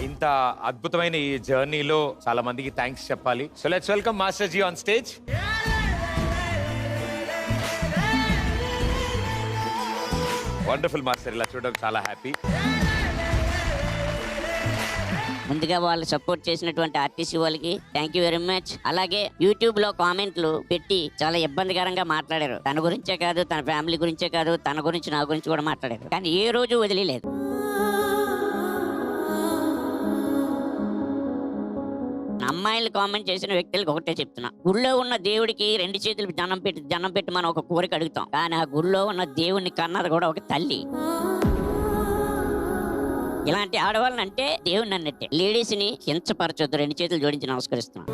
ఇంత అద్భుతమైన ఈ జర్నీలో చాలా మందికి థ్యాంక్స్ చెప్పాలి. So let's welcome master ji on stage. Wonderful master, ఇలా చూడడం చాలా హ్యాపీ. ముందుగా వాళ్ళు సపోర్ట్ చేసినటువంటి ఆర్టీసీ వాళ్ళకి థ్యాంక్ యూ వెరీ మచ్. అలాగే యూట్యూబ్ లో కామెంట్లు పెట్టి చాలా ఇబ్బందికరంగా మాట్లాడారు. తన గురించే కాదు, తన ఫ్యామిలీ గురించే కాదు, తన గురించి నా గురించి కూడా మాట్లాడారు. కానీ ఏ రోజు వదిలేదు. అమ్మాయిలు కామెంట్ చేసిన వ్యక్తులకు ఒకటే చెప్తున్నా, గుళ్ళో ఉన్న దేవుడికి 2 చేతులు దండం పెట్టి మనం ఒక కోరిక అడుగుతాం. కానీ ఆ గుళ్ళో ఉన్న దేవుడిని కన్నది కూడా ఒక తల్లి. ఇలాంటి ఆడవాళ్ళని అంటే దేవుడిని అన్నట్టే. లేడీస్ ని హింసపరచొద్దు. 2 చేతులు జోడించి నమస్కరిస్తున్నాం.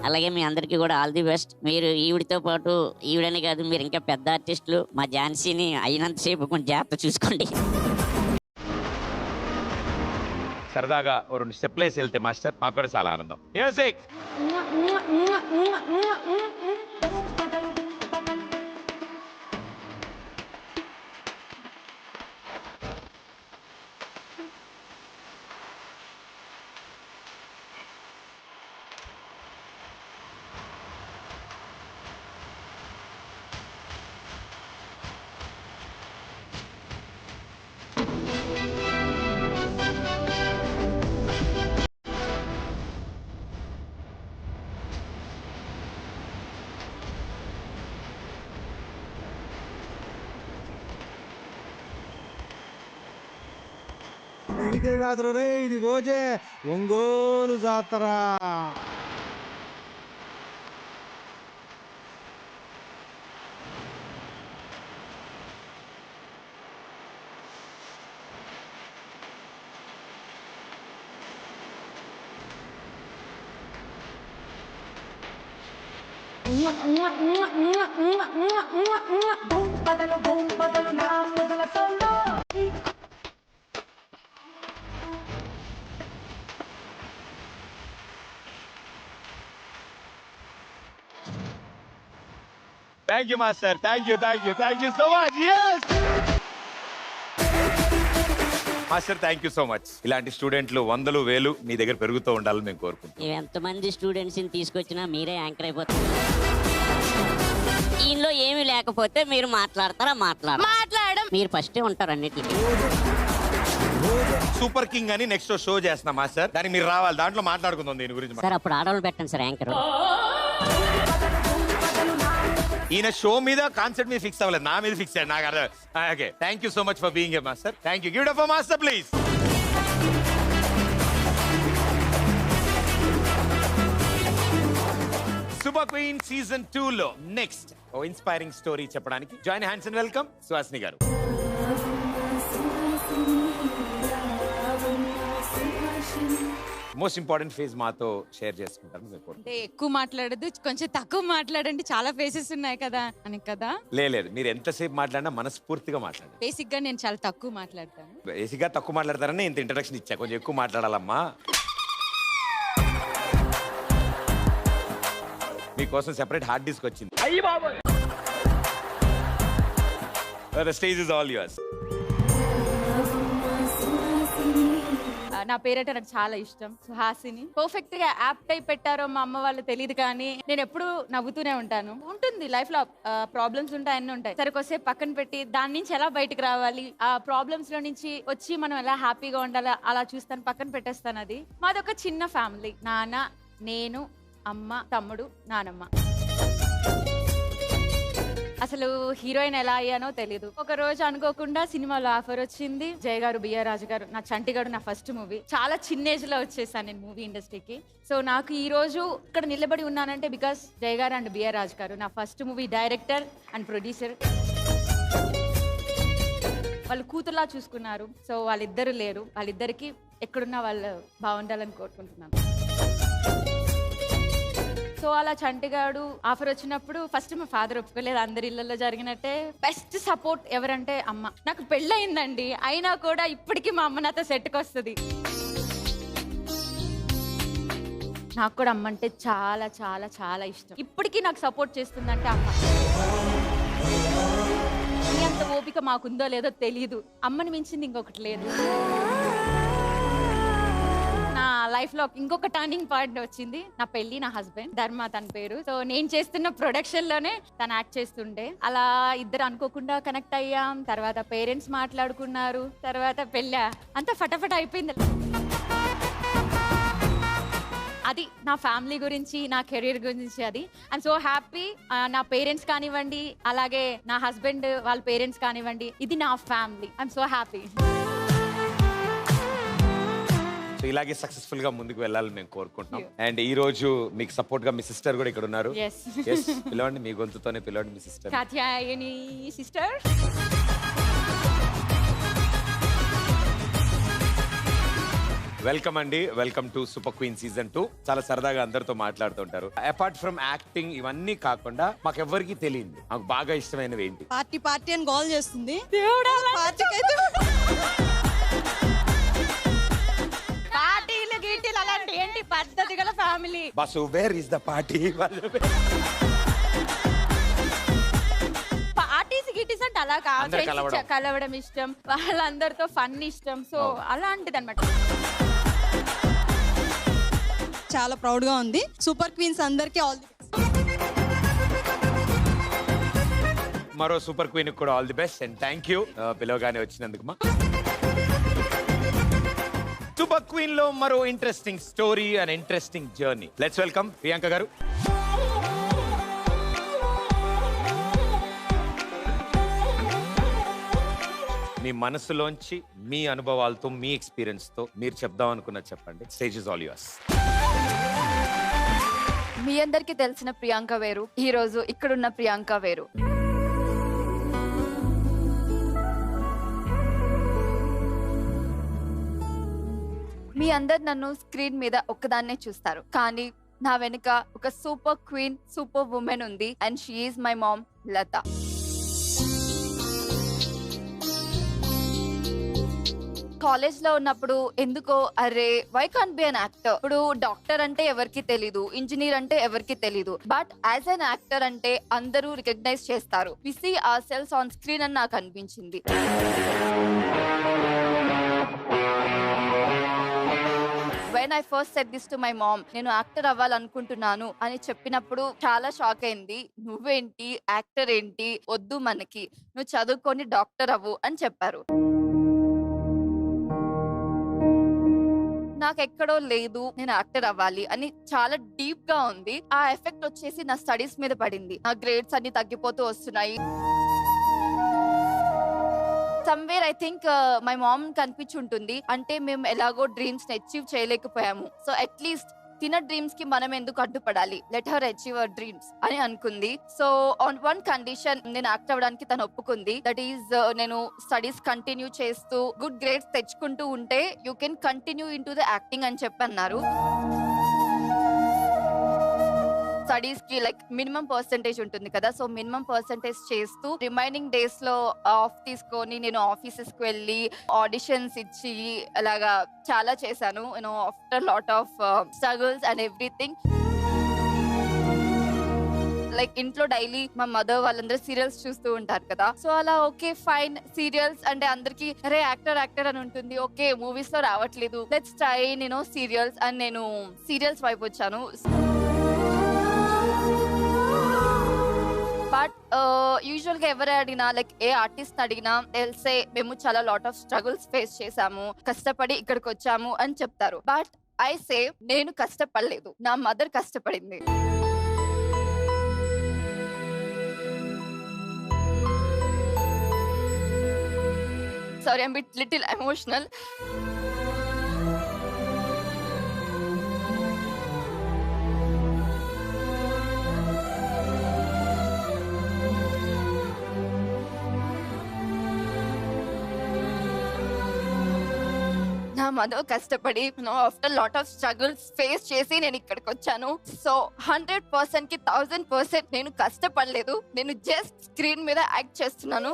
అలాగే మీ అందరికీ కూడా ఆల్ ది బెస్ట్. మీరు ఈవిడితో పాటు ఈవిడని కాదు, మీరు ఇంకా పెద్ద ఆర్టిస్టులు. మా ఝాన్సీని అయినంతసేపు కొంచెం జాగ్రత్త చూసుకోండి. సరదాగా 2 స్టెప్లేసి వెళ్తే మాస్టర్ మాకు కూడా చాలా ఆనందం. మ్యూజిక్. ఇదే జాతర రే, ఇది రోజే ఒంగోలు జాతర. Thank you master, thank you so much. Master thank you so much. ఇలాంటి స్టూడెంట్లు 100, 1000 మీ దగ్గర పెరుగుతూ ఉండాలని మేము కోరుకుంటున్నాం. ఎంతమంది స్టూడెంట్స్ ని తీసుకొచ్చినా మీరే యాంకర్ అయిపోతారు. ఈయనలో ఏమీ లేకపోతే మీరు మాట్లాడతారా? మాట్లాడడం మీరు ఫస్టే ఉంటారు అన్నిటికీ. సూపర్ కింగ్ అని నెక్స్ట్ షో చేస్తున్నా మాస్టర్, దానికి మీరు రావాలి. దాంట్లో మాట్లాడుకుందాం దీని గురించి. సార్ అప్పుడు ఆడవాళ్ళు పెట్టండి సార్ యాంకర్. ఈయన షో మీద కాన్సెప్ట్ మీద ఫిక్స్ అవ్వలేదు, నా మీద ఫిక్స్ అయ్యాడు. నాకు అర్థం. Okay, thank you so much for being a master. Thank you. Give it up for master please. Super queen season 2 లో నెక్స్ట్ ఓ ఇన్స్పైరింగ్ స్టోరీ చెప్పడానికి join hands and welcome Suhasini గారు. మోస్ట్ ఇంపార్టెంట్ ఫేజ్ మాతో share చేసుకుంటారు. అంటే ఎక్కువ మాట్లాడదు, కొంచెం తక్కువ మాట్లాడండి, చాలా ఫేసెస్ ఉన్నాయి కదా అని కదా. లేదు, మీరు ఎంతసేపు మాట్లాడినా మనస్ఫూర్తిగా మాట్లాడండి. బేసిక్ గా నేను చాలా తక్కువ మాట్లాడతాను. బేసిక్ గా తక్కువ మాట్లాడతారని ఇంత ఇంట్రడక్షన్ ఇచ్చా. కొంచెం ఎక్కువ మాట్లాడాలమ్మా. మీకోసం సెపరేట్ హార్డ్ డిస్క్ వచ్చింది. The stage is all yours. నా పేరంటే నాకు చాలా ఇష్టం. సుహాసిని. పర్ఫెక్ట్ గా యాప్ట్ అయి పెట్టారో మా అమ్మ వాళ్ళు తెలియదు, కానీ నేను ఎప్పుడు నవ్వుతూనే ఉంటాను. ఉంటుంది లైఫ్ లో ప్రాబ్లమ్స్ ఉంటాయి, అన్నీ ఉంటాయి. సరికొస్తే పక్కన పెట్టి దాని నుంచి ఎలా బయటకు రావాలి, ఆ ప్రాబ్లమ్స్ లో నుంచి వచ్చి మనం ఎలా హ్యాపీగా ఉండాలి అలా చూస్తాను, పక్కన పెట్టేస్తాను. అది మాదొక చిన్న ఫ్యామిలీ. నాన్న, నేను, అమ్మ, తమ్ముడు, నానమ్మ. అసలు హీరోయిన్ ఎలా అయ్యానో తెలీదు. ఒక రోజు అనుకోకుండా సినిమాలో ఆఫర్ వచ్చింది. జయ గారు, బిఆర్ రాజు గారు, నా చంటిగాడు నా ఫస్ట్ మూవీ. చాలా చిన్న ఏజ్ లో వచ్చేసాను నేను మూవీ ఇండస్ట్రీకి. సో నాకు ఈ రోజు ఇక్కడ నిలబడి ఉన్నానంటే బికాస్ జయ గారు అండ్ బిఆర్ రాజు గారు, నా first movie director and producer. వాళ్ళు కూతురులా చూసుకున్నారు. సో వాళ్ళిద్దరు లేరు, వాళ్ళిద్దరికి ఎక్కడున్నా వాళ్ళు బాగుండాలని కోరుకుంటున్నాను. సో అలా చంటిగాడు ఆఫర్ వచ్చినప్పుడు ఫస్ట్ మా ఫాదర్ ఒప్పుకోలేదు. అందరి ఇళ్లలో జరిగినట్టే. బెస్ట్ సపోర్ట్ ఎవరంటే అమ్మ. నాకు పెళ్ళయిందండి, అయినా కూడా ఇప్పటికీ మా అమ్మ నాతో సెట్కి వస్తుంది. నాకు కూడా అమ్మ అంటే చాలా చాలా చాలా ఇష్టం. ఇప్పటికీ నాకు సపోర్ట్ చేస్తుందంటే అమ్మ. అంత ఓపిక మాకుందో లేదో తెలియదు. అమ్మని మించింది ఇంకొకటి లేదు. నా లైఫ్ లో ఇంకొక టర్నింగ్ పాయింట్ వచ్చింది. నా పెళ్లి, నా హస్బెండ్ ధర్మ తన పేరు. సో నేను చేస్తున్న ప్రొడక్షన్ లోనే తను యాక్ట్ చేస్తుండే. అలా ఇద్దరు అనుకోకుండా కనెక్ట్ అయ్యాం. తర్వాత పేరెంట్స్ మాట్లాడుకున్నారు. తర్వాత పెళ్ళా అంతా ఫటాఫట్ అయిపోయింది. అది నా ఫ్యామిలీ గురించి, నా కెరీర్ గురించి. అది ఐఎమ్ సో హ్యాపీ. నా పేరెంట్స్ కానివ్వండి, అలాగే నా హస్బెండ్ వాళ్ళ పేరెంట్స్ కానివ్వండి, ఇది నా family. I'm so happy. So ఇలాగే సక్సెస్ఫుల్ గా ముందుకు వెళ్ళాలని మేము కోరుకుంటున్నాం. అండ్ ఈ రోజు మీకు సపోర్ట్ గా మీ సిస్టర్ కూడా ఇక్కడ ఉన్నారు. పిలవండి, మీ గొంతుతోనే పిలవండి మీ సిస్టర్. కాత్యాయని సిస్టర్. వెల్కమ్ అండి, welcome to super queen season 2. చాలా సరదాగా అందరితో మాట్లాడుతుంటారు. అపార్ట్ ఫ్రమ్ యాక్టింగ్ ఇవన్నీ కాకుండా మాకు ఎవరికి తెలియదు మాకు బాగా ఇష్టమైనవి ఏంటి. పార్టీ పార్టీ అని గోల్ చేస్తుంది. పార్టీలు గీటీలు అలాంటి ఏంటి పద్ధతి గల ఫ్యామిలీ. బస్సు where is the party. Parties గిటీస్ అంటే అలా కాదు, కలవడం ఇష్టం, వాళ్ళందరితో ఫన్ ఇష్టం. సో అలాంటిది అనమాట. చాలా ప్రౌడ్ గా ఉంది. సూపర్ క్వీన్స్ అందరికి ఆల్ ది బెస్ట్. మరో సూపర్ క్వీన్ కూడా all the best and thank you పిలవగానే వచ్చినందుకు. మా సూపర్ క్వీన్ లో మరో interesting story and interesting journey. Let's welcome Priyanka గారు. మీ మనసులోంచి మీ అనుభవాలతో, మీ ఎక్స్పీరియన్స్ తో మీరు చెప్దాం అనుకున్నది చెప్పండి. Stage is all yours. మీ అందరికి తెలిసిన ప్రియాంక వేరు, ఈ రోజు ఇక్కడున్న ప్రియాంక వేరు. మీ అందరు నన్ను స్క్రీన్ మీద ఒక్కదాన్నే చూస్తారు, కానీ నా వెనుక ఒక సూపర్ క్వీన్, సూపర్ ఉమెన్ ఉంది. And she is my mom, Latha. College లో ఉన్నప్పుడు ఎందుకో అరే why can't be an actor. ఇప్పుడు డాక్టర్ అంటే ఎవరికి తెలీదు, ఇంజనీర్ అంటే ఎవరికి తెలీదు, బట్ యాజ్ అన్ యాక్టర్ అంటే అందరూ రికగ్నైజ్ చేస్తారు. We see ourselves on screen అని నాకు అనిపించింది. When I first said this to my mom, నేను యాక్టర్ అవ్వాలనుకుంటున్నాను అని చెప్పినప్పుడు చాలా షాక్ అయింది. నువ్వేంటి యాక్టర్ ఏంటి, వద్దు మనకి, నువ్వు చదువుకొని డాక్టర్ అవ్వు అని చెప్పారు. నాకు ఎక్కడో లేదు నేను యాక్టర్ అవ్వాలి అని చాలా డీప్ గా ఉంది. ఆ ఎఫెక్ట్ వచ్చేసి నా స్టడీస్ మీద పడింది. నా గ్రేడ్స్ అన్ని తగ్గిపోతూ వస్తున్నాయి. Somewhere I think my mom కనిపించుంటుంది, అంటే మేము ఎలాగో డ్రీమ్స్ ని అచీవ్ చేయలేకపోయాము. సో అట్లీస్ట్ తిన డ్రీమ్స్ కి మనం ఎందుకు అడ్డుపడాలి, let her achieve our dreams అని అనుకుంది. సో ఆన్ వన్ కండిషన్, నేను యాక్ట్ అవ్వడానికి తను ఒప్పుకుంది. దట్ ఈస్ నేను స్టడీస్ కంటిన్యూ చేస్తూ గుడ్ గ్రేడ్స్ తెచ్చుకుంటూ ఉంటే you can continue into the acting అని చెప్పి అన్నారు. స్టడీస్ కి లైక్ మినిమం పర్సెంటేజ్ ఉంటుంది కదా, సో మినిమం పర్సెంటేజ్ చేస్తూ రిమైనింగ్ డేస్ లో ఆఫ్ తీసుకొని నేను ఆఫీసెస్ కి వెళ్ళి ఆడిషన్స్ ఇచ్చి అలాగా చాలా చేశాను. After lot of struggles and everything. Like ఇంట్లో డైలీ మా మదర్ వాళ్ళందరూ సీరియల్స్ చూస్తూ ఉంటారు కదా. సో అలా ఓకే ఫైన్, సీరియల్స్ అంటే అందరికి అరే యాక్టర్ యాక్టర్ అని ఉంటుంది, ఓకే మూవీస్ లో రావట్లేదు, లెట్స్ ట్రై నేను సీరియల్స్ అని నేను సీరియల్స్ వైపు వచ్చాను. బట్ యూజువల్ గా ఎవరు అడిగినా లైక్ ఏ ఆర్టిస్ట్ అడిగినా తెలిసే మేము చాలా లాట్ ఆఫ్ స్ట్రగుల్స్ ఫేస్ చేసాము, కష్టపడి ఇక్కడికి వచ్చాము అని చెప్తారు. బట్ ఐ సే నేను కష్టపడలేదు, నా మదర్ కష్టపడింది. Sorry, I'm bit little emotional. నా మదర్ కష్టపడి after lot of struggles face చేసి నేను ఇక్కడికి వచ్చాను. సో 100% కి 1000% నేను కష్టపడలేదు, నేను జస్ట్ స్క్రీన్ మీద యాక్ట్ చేస్తున్నాను.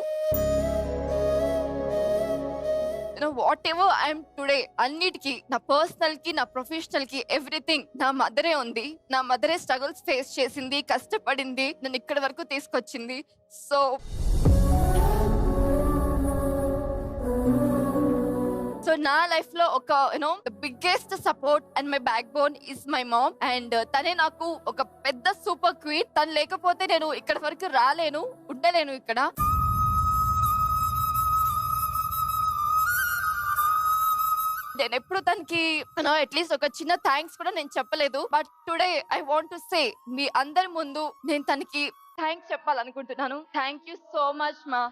వాట్ ఎవర్ ఐఎమ్ టుడే, అన్నిటికీ నా పర్సనల్ కి నా ప్రొఫెషనల్ కి ఎవ్రీథింగ్ నా మదరే ఉంది. నా మదరే స్ట్రగుల్స్ ఫేస్ చేసింది, కష్టపడింది, నన్ను ఇక్కడి వరకు తీసుకొచ్చింది. సో నా లైఫ్ లో ఒక biggest support and my back bone is my mom. And తనే నాకు ఒక పెద్ద సూపర్ క్వీన్. తను లేకపోతే నేను ఇక్కడ వరకు రాలేను, ఉండలేను ఇక్కడ. నేను ఎప్పుడు తనకి అట్లీస్ట్ ఒక చిన్న థ్యాంక్స్ కూడా నేను చెప్పలేదు. But today I want to say మీ అందరి ముందు నేను తనకి థ్యాంక్స్ చెప్పాలనుకుంటున్నాను. థ్యాంక్ యూ సో మచ్ మా.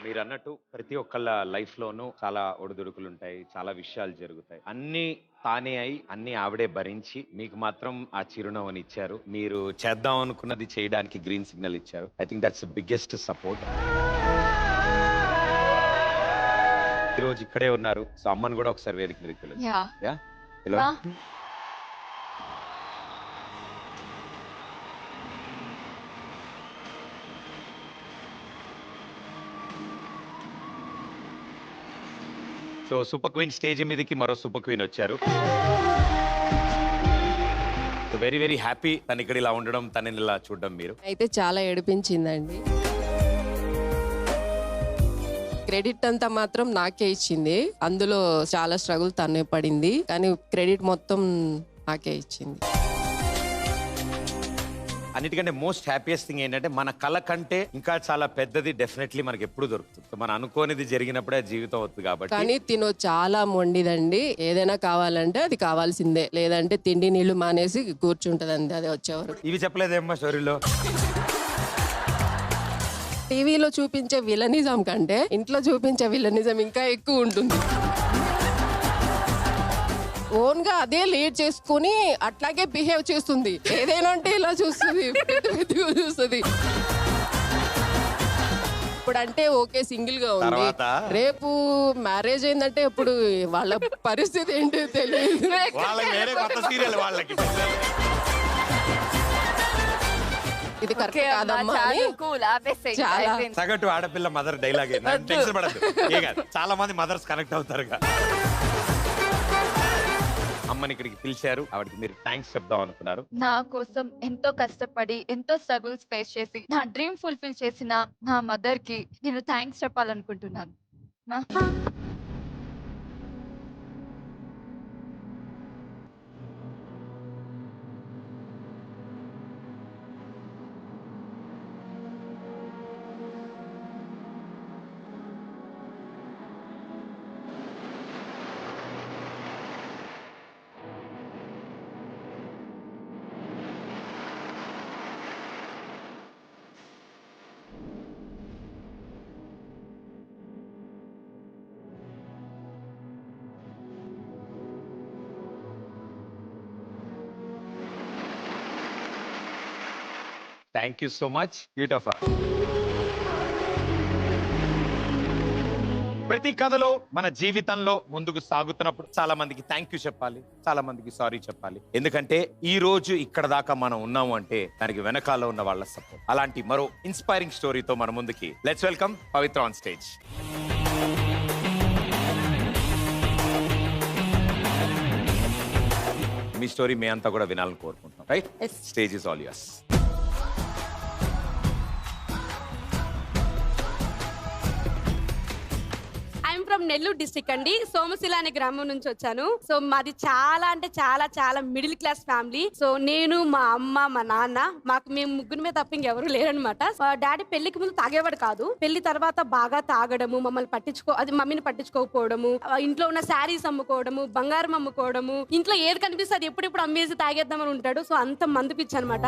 మీరు అన్నట్టు ప్రతి ఒక్కళ్ళ లైఫ్ లోనూ చాలా ఒడిదుడుకులు ఉంటాయి, చాలా విషయాలు జరుగుతాయి. అన్ని తానే అయి అన్ని ఆవిడే భరించి మీకు మాత్రం ఆ చిరునవ్వుని ఇచ్చారు. మీరు చేద్దాం అనుకున్నది చేయడానికి గ్రీన్ సిగ్నల్ ఇచ్చారు. I think that's biggest support. ఈరోజు ఇక్కడే ఉన్నారు. సో అమ్మని కూడా ఒకసారి వేదిక మీద పిలవండి. సో సూపర్ క్వీన్ స్టేజ్ మీదకి మరో సూపర్ క్వీన్ వచ్చారు. సో వెరీ వెరీ హ్యాపీ తను ఇక్కడ ఇలా ఉండడం, తనని ఇలా చూడడం. మీరు అయితే చాలా ఏడిపించిందండి. క్రెడిట్ అంతా మాత్రం నాకే ఇచ్చింది. అందులో చాలా స్ట్రగుల్ తనే పడింది, కానీ క్రెడిట్ మొత్తం నాకే ఇచ్చింది. అన్నిటికంటే మోస్ట్ హ్యాపీయెస్ట్ థింగ్ ఏంటంటే మన కళ కంటే ఇంకా చాలా పెద్దది డెఫినెట్లీ మనకి ఎప్పుడు దొరుకుతుంది. మనం అనుకోనిది జరిగినప్పుడే జీవితం అవుతుంది. కాబట్టి కానీ తిను చాలా మొండిదండి. ఏదైనా కావాలంటే అది కావాల్సిందే, లేదంటే తిండి నీళ్లు మానేసి కూర్చుంటదండి. అది వచ్చేవారు. ఇవి చెప్పలేదేమ్మా స్టోరీలో? టీవీలో చూపించే విలనిజం కంటే ఇంట్లో చూపించే విలనిజం ఇంకా ఎక్కువ ఉంటుంది. ఓన్ గా అదే లీడ్ చేసుకుని అట్లాగే బిహేవ్ చేస్తుంది. ఏదైనా అంటే ఇలా చూస్తుంది, చూస్తుంది. ఇప్పుడు అంటే ఓకే సింగిల్ గా ఉంది, రేపు మ్యారేజ్ అయిందంటే ఇప్పుడు వాళ్ళ పరిస్థితి ఏంటో తెలియదు. ఇది కరెక్ట్ కాదమ్మా అని చాలా సగటు ఆడపిల్ల మదర్ డైలాగ్. టెన్షన్ పడద్దు, చాలా మంది మదర్స్ కనెక్ట్ అవుతారు. అమ్మని ఇక్కడికి పిలిచారు, ఆవిడకి మీరు థ్యాంక్స్ చెప్దాం అనుకున్నారు. నా కోసం ఎంతో కష్టపడి ఎంతో స్ట్రగుల్స్ ఫేస్ చేసి నా డ్రీమ్ ఫుల్ఫిల్ చేసిన నా మదర్ కి నేను థ్యాంక్స్ చెప్పాలనుకుంటున్నాను. Thank you so much. Beautiful. ప్రతి కథలో మన జీవితంలో ముందుకు సాగుతున్నప్పుడు చాలా మందికి థ్యాంక్ యూ చెప్పాలి, చాలా మందికి సారీ చెప్పాలి. ఎందుకంటే ఈ రోజు ఇక్కడ దాకా మనం ఉన్నాము అంటే దానికి వెనకాల ఉన్న వాళ్ళ సపోర్ట్. అలాంటి మరో ఇన్స్పైరింగ్ స్టోరీతో మన ముందుకి let's welcome Pavitra on stage. మీ స్టోరీ మీ అంతా కూడా వినాలని కోరుకుంటున్నాం. Right, stage is all yours. From Nellore district అండి. సోమశిల అనే గ్రామం నుంచి వచ్చాను. సో మాది చాలా అంటే చాలా చాలా మిడిల్ క్లాస్ ఫ్యామిలీ. సో నేను, మా అమ్మ, మా నాన్న, మేము ముగ్గురు మీద తప్ప ఇంకెవరు లేరనమాట. డాడీ పెళ్లికి ముందు తాగేవాడు కాదు. పెళ్లి తర్వాత బాగా తాగడము, మమ్మీని పట్టించుకోకపోవడము, ఇంట్లో ఉన్న శారీస్ అమ్ముకోవడము, బంగారం అమ్ముకోవడము, ఇంట్లో ఏది కనిపిస్తే అది ఎప్పుడెప్పుడు అమ్మేసి తాగేద్దామని ఉంటాడు. సో అంత మందు పిచ్చి అనమాట.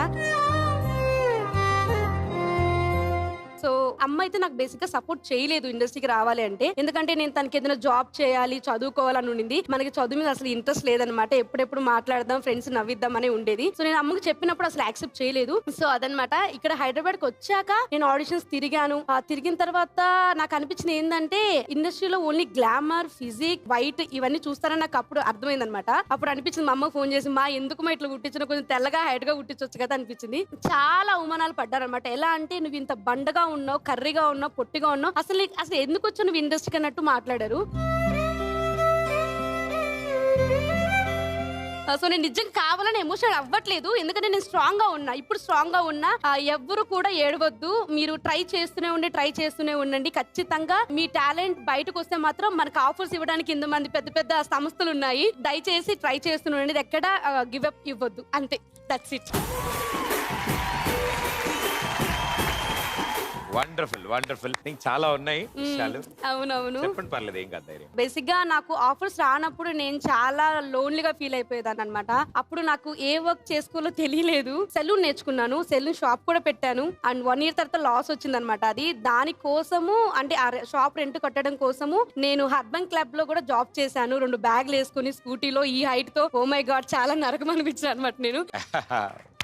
సో అమ్మ అయితే నాకు బేసిక్ గా సపోర్ట్ చేయలేదు ఇండస్ట్రీకి రావాలి అంటే. ఎందుకంటే నేను తనకి ఏదైనా జాబ్ చేయాలి, చదువుకోవాలని ఉండింది. మనకి చదువు మీద అసలు ఇంట్రెస్ట్ లేదనమాట. ఎప్పుడెప్పుడు మాట్లాడదాం, ఫ్రెండ్స్ నవ్విద్దాం అని ఉండేది. సో నేను అమ్మకి చెప్పినప్పుడు అసలు యాక్సెప్ట్ చేయలేదు. సో అదనమాట. ఇక్కడ హైదరాబాద్ కి వచ్చాక నేను ఆడిషన్స్ తిరిగాను. తిరిగిన తర్వాత నాకు అనిపించింది ఏంటంటే ఇండస్ట్రీలో ఓన్లీ గ్లామర్, ఫిజిక్, వైట్ ఇవన్నీ చూస్తారని నాకు అప్పుడు అర్థమైంది అనమాట. అప్పుడు అనిపించింది మా అమ్మకు ఫోన్ చేసి, ఎందుకు ఇట్లా కుట్టించిన, కొంచెం తెల్లగా హైట్ గా కుట్టించవచ్చు కదా అనిపించింది. చాలా అవమానాలు పడ్డారనమాట. ఎలా అంటే నువ్వు ఇంత బండగా ఉన్నావు, కర్రీగా ఉన్నావు, పొట్టిగా ఉన్నావు, అసలు ఎందుకు వచ్చావు నువ్వు ఇండస్ట్రీకి అన్నట్టు మాట్లాడారు. సో నేను నిజంగా కావాలని ఎమోషనల్ అవ్వట్లేదు. ఎందుకంటే నేను స్ట్రాంగ్ గా ఉన్నా, ఇప్పుడు స్ట్రాంగ్ గా ఉన్నా. ఎవ్వరు కూడా ఏడవద్దు, మీరు ట్రై చేస్తూనే ఉండండి. ఖచ్చితంగా మీ టాలెంట్ బయటకు వస్తే మాత్రం మనకు ఆఫర్స్ ఇవ్వడానికి ఇంతమంది పెద్ద పెద్ద సంస్థలు ఉన్నాయి. దయచేసి ట్రై చేస్తూనే ఉండండి, ఎక్కడ గివ్ అప్ ఇవ్వద్దు. అంతే, దట్స్ ఇట్. Wonderful wonderful. నీకు చాలా ఉన్నాయి విషయాలు. అవునవును, చెప్పండి, పర్లేదు, ఏం కాదు, ధైర్యం. బేసిక్ గా నాకు ఆఫర్స్ రానప్పుడు నేను చాలా లోన్లీగా ఫీల్ అయిపోయేదాన్ని అనమాట. అప్పుడు నాకు ఏ వర్క్ చేసుకోవాలో తెలియలేదు. సెలూన్ నేర్చుకున్నాను, సెలూన్ షాప్ కూడా పెట్టాను. అండ్ 1 year తర్వాత లాస్ వచ్చింది అనమాట. అది దానికోసము, అంటే ఆ షాప్ రెంట్ కట్టడం కోసము నేను హర్బన్ క్లబ్ లో కూడా జాబ్ చేశాను. 2 బ్యాగ్లు వేసుకుని స్కూటీలో ఈ హైట్ తో. ఓ మై గాడ్, చాలా నరకం అనిపించాను అనమాట నేను.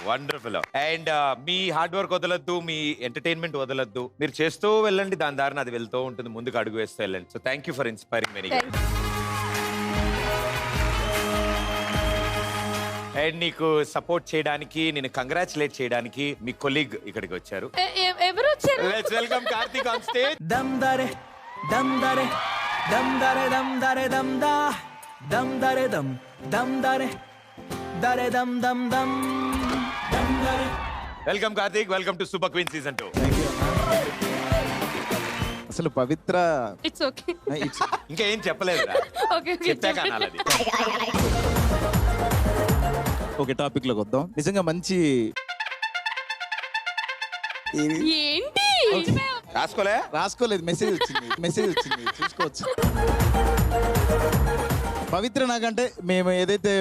Wonderful. And me hard work వదలొద్దు, మీ ఎంటర్టైన్మెంట్ వదలొద్దు, మీరు చేస్తూ వెళ్ళండి, దాని దారిని అది వెళ్తూ ఉంటుంది, ముందుకు అడుగు వేస్తూ వెళ్ళండి. So thank you for inspiring many. And నీకు సపోర్ట్ చేయడానికి, నేను కంగ్రాచులేట్ చేయడానికి మీ కొలీగ్ ఇక్కడికి వచ్చారు. ఎవరు వచ్చారు? Let's welcome Karthik on stage. దమ్ దరే దమ్ దరే దమ్ దరే దమ్ దరే దమ్ దా దమ్ దరే దమ్ దమ్ దరే దరే దమ్ దమ్ దమ్. Welcome Karthik, welcome to super queen season 2. అసలు పవిత్ర ఇట్స్ ఓకే, ఇంకా ఏం చెప్పలేదురా, చెప్పాక అనాలి అది. ఓకే, టాపిక్ లోకి వద్దాం. నిజంగా మంచి ఏంటి రాసుకోలేదు, మెసేజ్ వచ్చింది చూసుకోవచ్చు. పవిత్ర నాకంటే మేము ఏదైతే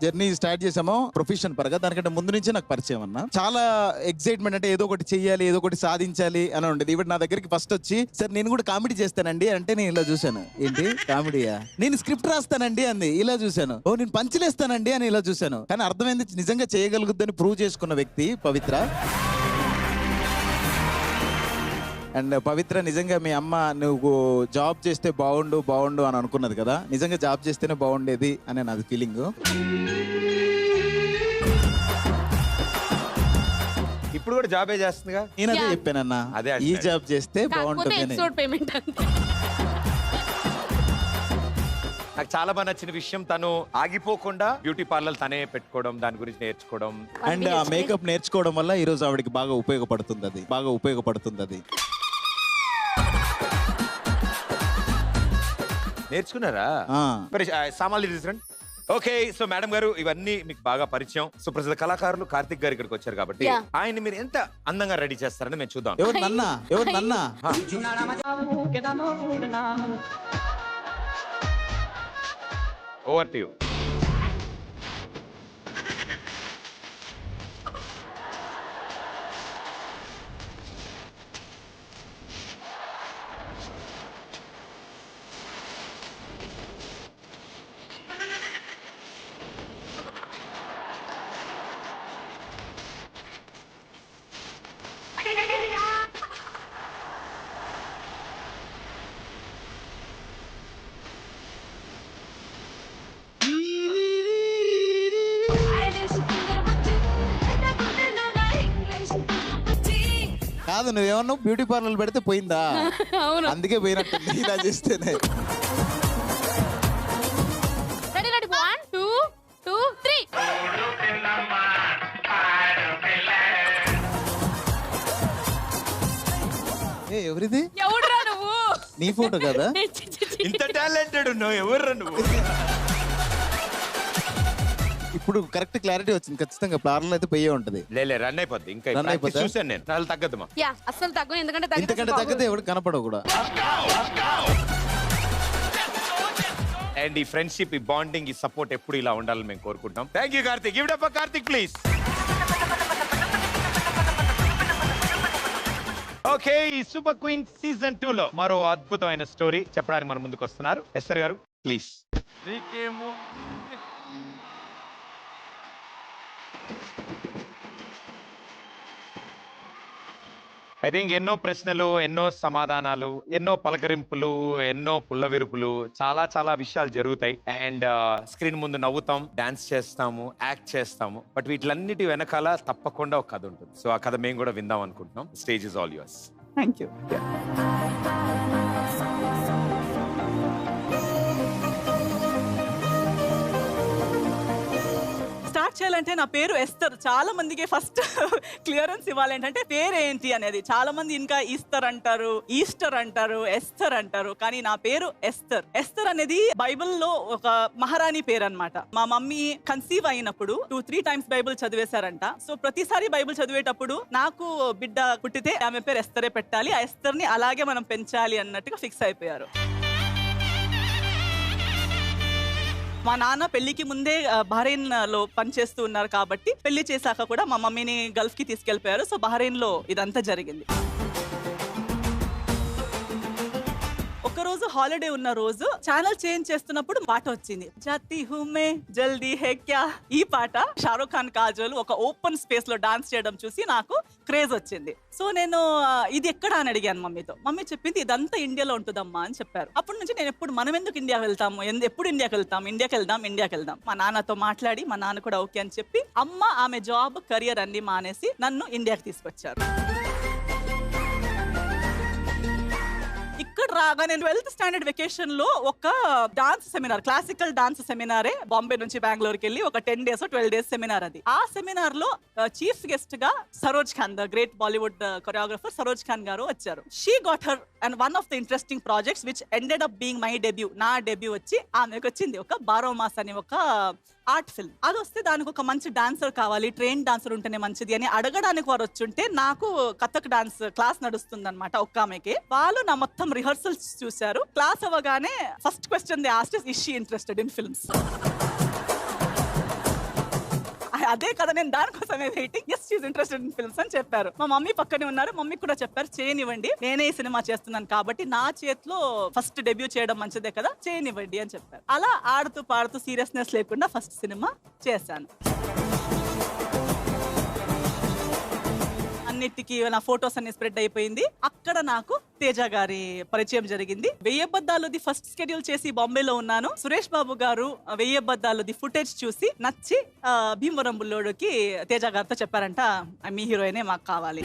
జర్నీ స్టార్ట్ చేసామో ప్రొఫెషన్ పరంగా, దానికంటే ముందు నుంచే నాకు పరిచయం అన్న. చాలా ఎక్సైట్మెంట్, అంటే ఏదో ఒకటి చెయ్యాలి, ఏదో ఒకటి సాధించాలి అని ఉండేది. ఇప్పుడు నా దగ్గరికి ఫస్ట్ వచ్చి, సార్ నేను కూడా కామెడీ చేస్తానండి అంటే నేను ఇలా చూశాను. ఏంటి కామెడీయా? నేను స్క్రిప్ట్ రాస్తానండి అంది, ఇలా చూశాను. ఓ నేను పంచులేస్తానండి అని ఇలా చూశాను. కానీ అర్థమైంది నిజంగా చేయగలుగుద్దని ప్రూవ్ చేసుకున్న వ్యక్తి పవిత్ర. అండ్ పవిత్ర, నిజంగా మీ అమ్మ నువ్వు జాబ్ చేస్తే బాగుండు అని అనుకున్నది కదా, నిజంగా జాబ్ చేస్తేనే బాగుండేది అనే నాది ఫీలింగ్. ఇప్పుడు కూడా జాబే చేస్తుందిగా. నేను అదే చెప్పానన్నా, ఈ జాబ్ చేస్తే బాగుంటుంది. నాకు చాలా బాగా నచ్చిన విషయం, తను ఆగిపోకుండా బ్యూటీ పార్లర్ తనే పెట్టుకోవడం, దాని గురించి నేర్చుకోవడం. అండ్ ఆ మేకప్ నేర్చుకోవడం వల్ల ఈ రోజు ఆవిడకి బాగా ఉపయోగపడుతుంది అది. నేర్చుకున్నారా? సామాన్లు తీసుకురండి. ఓకే, సో మేడం గారు, ఇవన్నీ మీకు బాగా పరిచయం. సుప్రసిద్ధ కళాకారులు కార్తిక్ గారు ఇక్కడికి వచ్చారు కాబట్టి ఆయన మీరు ఎంత అందంగా రెడీ చేస్తారని మేము చూద్దాం. ఎవరు నన్నా? Over to you. కాదు నువ్వేమన్నా బ్యూటీ పార్లర్ పెడితే పోయిందా? అవును. అందుకే పోయినట్టుంది ఇలా చేస్తేనే. Ready ready 1 2 2 3. ఏ ఎవరిది? ఎవడురా నువ్వు? నీ ఫోటో కదా? ఇంత టాలెంటెడ్ ఉన్నావు, ఎవర్రా నువ్వు? ఇప్పుడు కరెక్ట్ క్లారిటీ వచ్చింది. ఖచ్చితంగా పార్లర్ అయితే పోయే ఉంటది. లేలే రన్ అయిపోద్ది. ఇంకా Run అయిపోద్దా? చూసాను నేను. నాలు తగ్గదుమా? యా అస్సలు తగ్గను, ఎందుకంటే ఇంతకంటే తగ్గితే ఎవడు కనపడవు కూడా. అండ్ ఈ ఫ్రెండ్షిప్, ఈ బాండింగ్, ఈ సపోర్ట్ ఎప్పుడు ఇలా ఉండాలని మేము కోరుకుంటాం. Thank you Karthik. Give it up for Karthik please. Okay, ఈ సూపర్ క్వీన్ సీజన్ 2 లో మరో అద్భుతమైన స్టోరీ చెప్పడానికి మన ముందుకు వస్తున్నారు ఎస్తర్ గారు, ప్లీజ్. ఐ థింక్ ఎన్నో ప్రశ్నలు, ఎన్నో సమాధానాలు, ఎన్నో పలకరింపులు, ఎన్నో పుల్లవిరుపులు, చాలా చాలా విషయాలు జరుగుతాయి. అండ్ స్క్రీన్ ముందు నవ్వుతాం, డాన్స్ చేస్తాము, యాక్ట్ చేస్తాము. బట్ వీటిలన్నిటి వెనకాల తప్పకుండా ఒక కథ ఉంటుంది. సో ఆ కథ మేము కూడా విందాం అనుకుంటున్నాం. Stage is all yours. Thank you. Start చేయాలంటే నా పేరు ఎస్తర్. చాలా మందికి ఫస్ట్ క్లియరెన్స్ ఇవ్వాలి ఏంటంటే పేరు ఏంటి అనేది. చాలా మంది ఇంకా ఈస్టర్ అంటారు, ఈస్టర్ అంటారు, ఎస్తర్ అంటారు, కానీ నా పేరు ఎస్తర్. ఎస్తర్ అనేది బైబిల్లో ఒక మహారాణి పేరు అన్నమాట. మా మమ్మీ కన్సీవ్ అయినప్పుడు 2-3 టైమ్స్ బైబిల్ చదివేశారంట. సో ప్రతిసారి బైబిల్ చదివేటప్పుడు నాకు బిడ్డ పుట్టితే ఆమె పేరు ఎస్తరే పెట్టాలి, ఆ ఎస్తర్ని అలాగే మనం పెంచాలి అన్నట్టుగా ఫిక్స్ అయిపోయారు. మా నాన్న పెళ్లికి ముందే బహ్రెయిన్ లో పనిచేస్తూ ఉన్నారు కాబట్టి పెళ్లి చేశాక కూడా మా మమ్మీని గల్ఫ్ కి తీసుకెళ్లిపోయారు. సో బహ్రెయిన్ లో ఇదంతా జరిగింది. ఒకరోజు హాలిడే ఉన్న రోజు ఛానల్ చేంజ్ చేస్తున్నప్పుడు పాట వచ్చింది, జాతి హుమే జల్దీ హే క్యా. ఈ పాట షారూక్ ఖాన్, కాజోల్ ఒక ఓపెన్ స్పేస్ లో డాన్స్ చేయడం చూసి నాకు క్రేజ్ వచ్చింది. సో నేను ఇది ఎక్కడ అని అడిగాను మమ్మీతో. మమ్మీ చెప్పింది ఇదంతా ఇండియాలో ఉంటుందమ్మా అని చెప్పారు. అప్పటి నుంచి నేను ఎప్పుడు మనం ఎందుకు ఇండియా వెళ్తాము, ఎప్పుడు ఇండియాకి వెళ్దాం. మా నాన్నతో మాట్లాడి మా నాన్న కూడా ఓకే అని చెప్పి అమ్మ ఆమె జాబ్, కెరియర్ అన్ని మానేసి నన్ను ఇండియాకి తీసుకొచ్చారు. ఇక్కడ రాగా నేను 12th స్టాండర్డ్ వెకేషన్ లో ఒక డాన్స్ సెమినార్, క్లాసికల్ డాన్స్ సెమినారే బాంబే నుంచి బెంగళూరుకి వెళ్ళి ఒక 10 days 12 days సెమినార్ అది. ఆ సెమినార్ లో చీఫ్ గెస్ట్ గా Saroj Khan, the great Bollywood choreographer Saroj Khan గారు వచ్చారు. She got her and one of the interesting projects which ended up being my debut. నా డెబ్యూ వచ్చి ఆమెకు వచ్చింది ఒక 12 మాస్ అని ఒక ఆర్ట్ ఫిల్మ్. అది వస్తే దానికి ఒక మంచి డాన్సర్ కావాలి, ట్రైన్ డాన్సర్ ఉంటేనే మంచిది అని అడగడానికి వారు వచ్చుంటే నాకు కథక్ డాన్స్ క్లాస్ నడుస్తుంది అనమాట ఒక్క ఆమెకి. వాళ్ళు నా మొత్తం రిహర్సల్స్ చూశారు. క్లాస్ అవ్వగానే first question they asked is she interested in films. అదే కదా నేను దానికోసమే waiting. Yes she is interested in films అని చెప్పారు. మా మమ్మీ పక్కనే ఉన్నారు, మమ్మీ కూడా చెప్పారు చేయనివ్వండి, నేనే ఈ సినిమా చేస్తున్నాను కాబట్టి నా చేతిలో ఫస్ట్ డెబ్యూ చేయడం మంచిదే కదా, చేయనివ్వండి అని చెప్పారు. అలా ఆడుతూ పాడుతూ సీరియస్నెస్ లేకుండా ఫస్ట్ సినిమా చేశాను. అన్నిటికీ నా ఫొటోస్ అన్ని స్ప్రెడ్ అయిపోయింది. అక్కడ నాకు తేజ గారి పరిచయం జరిగింది. 1000 అబద్ధాలుది ఫస్ట్ స్కెడ్యూల్ చేసి బాంబేలో ఉన్నాను. సురేష్ బాబు గారు 1000 అబద్ధాలుది ఫుటేజ్ చూసి నచ్చి భీమవరం బుల్లోడుకి తేజ గారితో చెప్పారంట, మీ హీరోయినే మాకు కావాలి.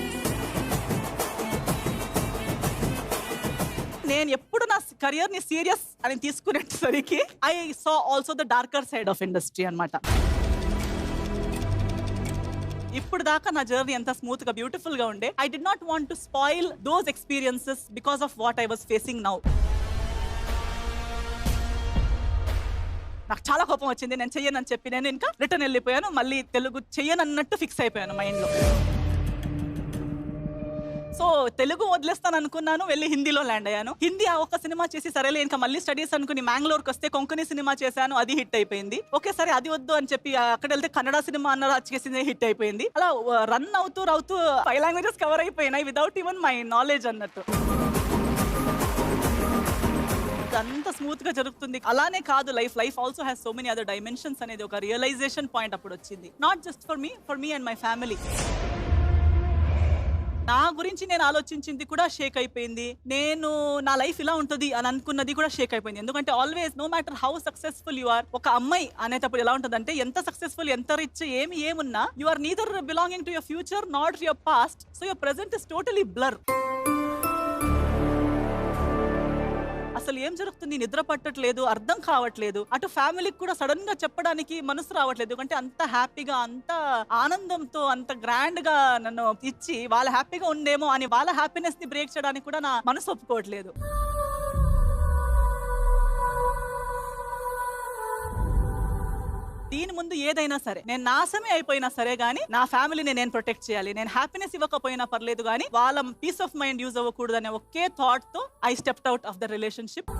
నేను ఎప్పుడు నా కెరియర్ ని సీరియస్ అని తీసుకునేసరికి I saw also the darker side of industry అన్నమాట. ఇప్పుడు దాకా నా జర్నీ ఎంత స్మూత్ గా బ్యూటిఫుల్ గా ఉండే. I did not want to spoil those experiences because of what I was facing now. నాకు చాలా కోపం వచ్చింది. నేను చెయ్యనని చెప్పి నేను ఇంకా రిటర్న్ వెళ్ళిపోయాను. మళ్ళీ తెలుగు చెయ్యనన్నట్టు ఫిక్స్ అయిపోయాను మైండ్ లో. సో తెలుగు వదిలేస్తాను అనుకున్నాను, వెళ్ళి హిందీలో ల్యాండ్ అయ్యాను. హిందీ ఆ ఒక్క సినిమా చేసి సరేలే ఇంకా మళ్ళీ స్టడీస్ అనుకుని మ్యాంగ్లూర్కి వస్తే కొంకణి సినిమా చేశాను, అది హిట్ అయిపోయింది. ఓకే సరే అది వద్దు అని చెప్పి అక్కడ వెళ్తే కన్నడ సినిమా అన్నారు, అది చేసింది హిట్ అయిపోయింది. అలా రన్ అవుతూ 5 లాంగ్వేజెస్ కవర్ అయిపోయినాయి వితౌట్ ఈవెన్ మై నాలెడ్జ్ అన్నట్టు. అంత స్మూత్ గా జరుగుతుంది. అలానే కాదు life also has so many other dimensions అనేది ఒక రియలైజేషన్ పాయింట్ అప్పుడు వచ్చింది. Not just for me and my family. నా గురించి నేను ఆలోచించింది కూడా షేక్ అయిపోయింది. నేను నా లైఫ్ ఇలా ఉంటుంది అని అనుకున్నది కూడా షేక్ అయిపోయింది. ఎందుకంటే always no matter how successful you are, ఒక అమ్మాయి అనేటప్పుడు ఎలా ఉంటుంది అంటే ఎంత సక్సెస్ఫుల్ ఎంత రిచ్ ఏమున్నా you are neither belonging to your future not your past. So your present is totally blur. అసలు ఏం జరుగుతుంది, నిద్ర పట్టట్లేదు, అర్థం కావట్లేదు. అటు ఫ్యామిలీకి కూడా సడన్ గా చెప్పడానికి మనసు రావట్లేదు. ఎందుకంటే అంత హ్యాపీగా అంత ఆనందంతో అంత గ్రాండ్ గా నన్ను ఇచ్చి వాళ్ళ హ్యాపీగా ఉండేమో అని వాళ్ళ హ్యాపీనెస్ ని బ్రేక్ చేయడానికి కూడా నా మనసు ఒప్పుకోవట్లేదు. దీని ముందు ఏదైనా సరే నేను నాశమే అయిపోయినా సరే గానీ నా ఫ్యామిలీని నేను ప్రొటెక్ట్ చేయాలి. నేను హ్యాపీనెస్ ఇవ్వకపోయినా పర్లేదు కానీ వాళ్ళ పీస్ ఆఫ్ మైండ్ యూజ్ అవ్వకూడదు అనే ఒకే థాట్ తో I stepped out of the relationship.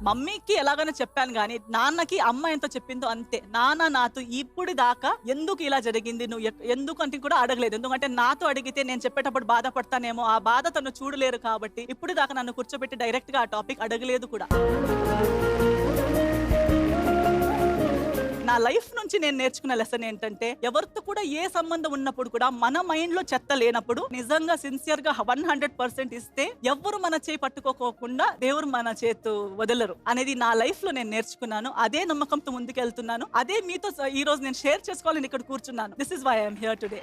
మమ్మీకి ఎలాగైనా చెప్పాను కానీ నాన్నకి అమ్మ ఎంత చెప్పిందో అంతే. నాన్న నాతో ఇప్పుడు దాకా ఎందుకు ఇలా జరిగింది నువ్వు ఎందుకు అంటే కూడా అడగలేదు. ఎందుకంటే నాతో అడిగితే నేను చెప్పేటప్పుడు బాధపడతానేమో, ఆ బాధ తను చూడలేరు కాబట్టి ఇప్పుడు దాకా నన్ను కూర్చోబెట్టి డైరెక్ట్ గా ఆ టాపిక్ అడగలేదు కూడా. నా లైఫ్ నుంచి నేను నేర్చుకున్న లెసన్ ఏంటంటే ఎవరితో కూడా ఏ సంబంధం ఉన్నప్పుడు కూడా మన మైండ్ లో చెత్త లేనప్పుడు నిజంగా సిన్సియర్ గా 100% ఇస్తే ఎవరు మన చేయి పట్టుకోకుండా దేవుడు మన చేతు వదలరు అనేది నా లైఫ్ లో నేను నేర్చుకున్నాను. అదే నమ్మకంతో ముందుకెళ్తున్నాను. అదే మీతో ఈ రోజు నేను షేర్ చేసుకోవాలని ఇక్కడ కూర్చున్నాను. This is why I'm here today.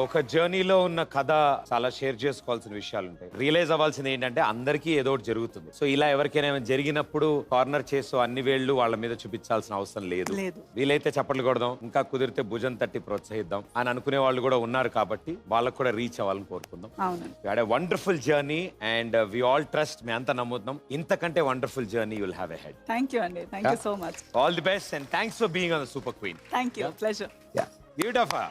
ఒక జర్నీలో ఉన్న కథ చాలా షేర్ చేసుకోవాల్సిన విషయాలు ఉంటాయి. రియలైజ్ అవ్వాల్సింది ఏంటంటే అందరికీ ఏదో ఒకటి జరుగుతుంది. సో ఇలా ఎవరికైనా జరిగినప్పుడు కార్నర్ చేస్తూ అన్ని వేళ్లు వాళ్ళ మీద చూపించాల్సిన అవసరం లేదు. వీలైతే చప్పట్లు కొడదాం, ఇంకా కుదిరితే భుజం తట్టి ప్రోత్సహిద్దాం అని అనుకునే వాళ్ళు కూడా ఉన్నారు కాబట్టి వాళ్ళకు కూడా రీచ్ అవ్వాలని కోరుకుందాం. Wonderful journey and we all trust, మేము అంతా నమ్ముతున్నాం ఇంతకంటే wonderful journey will have ahead. Thank you అండి, thank you so much. All the best and thanks for being on the super queen. Thank you, pleasure. Beautiful.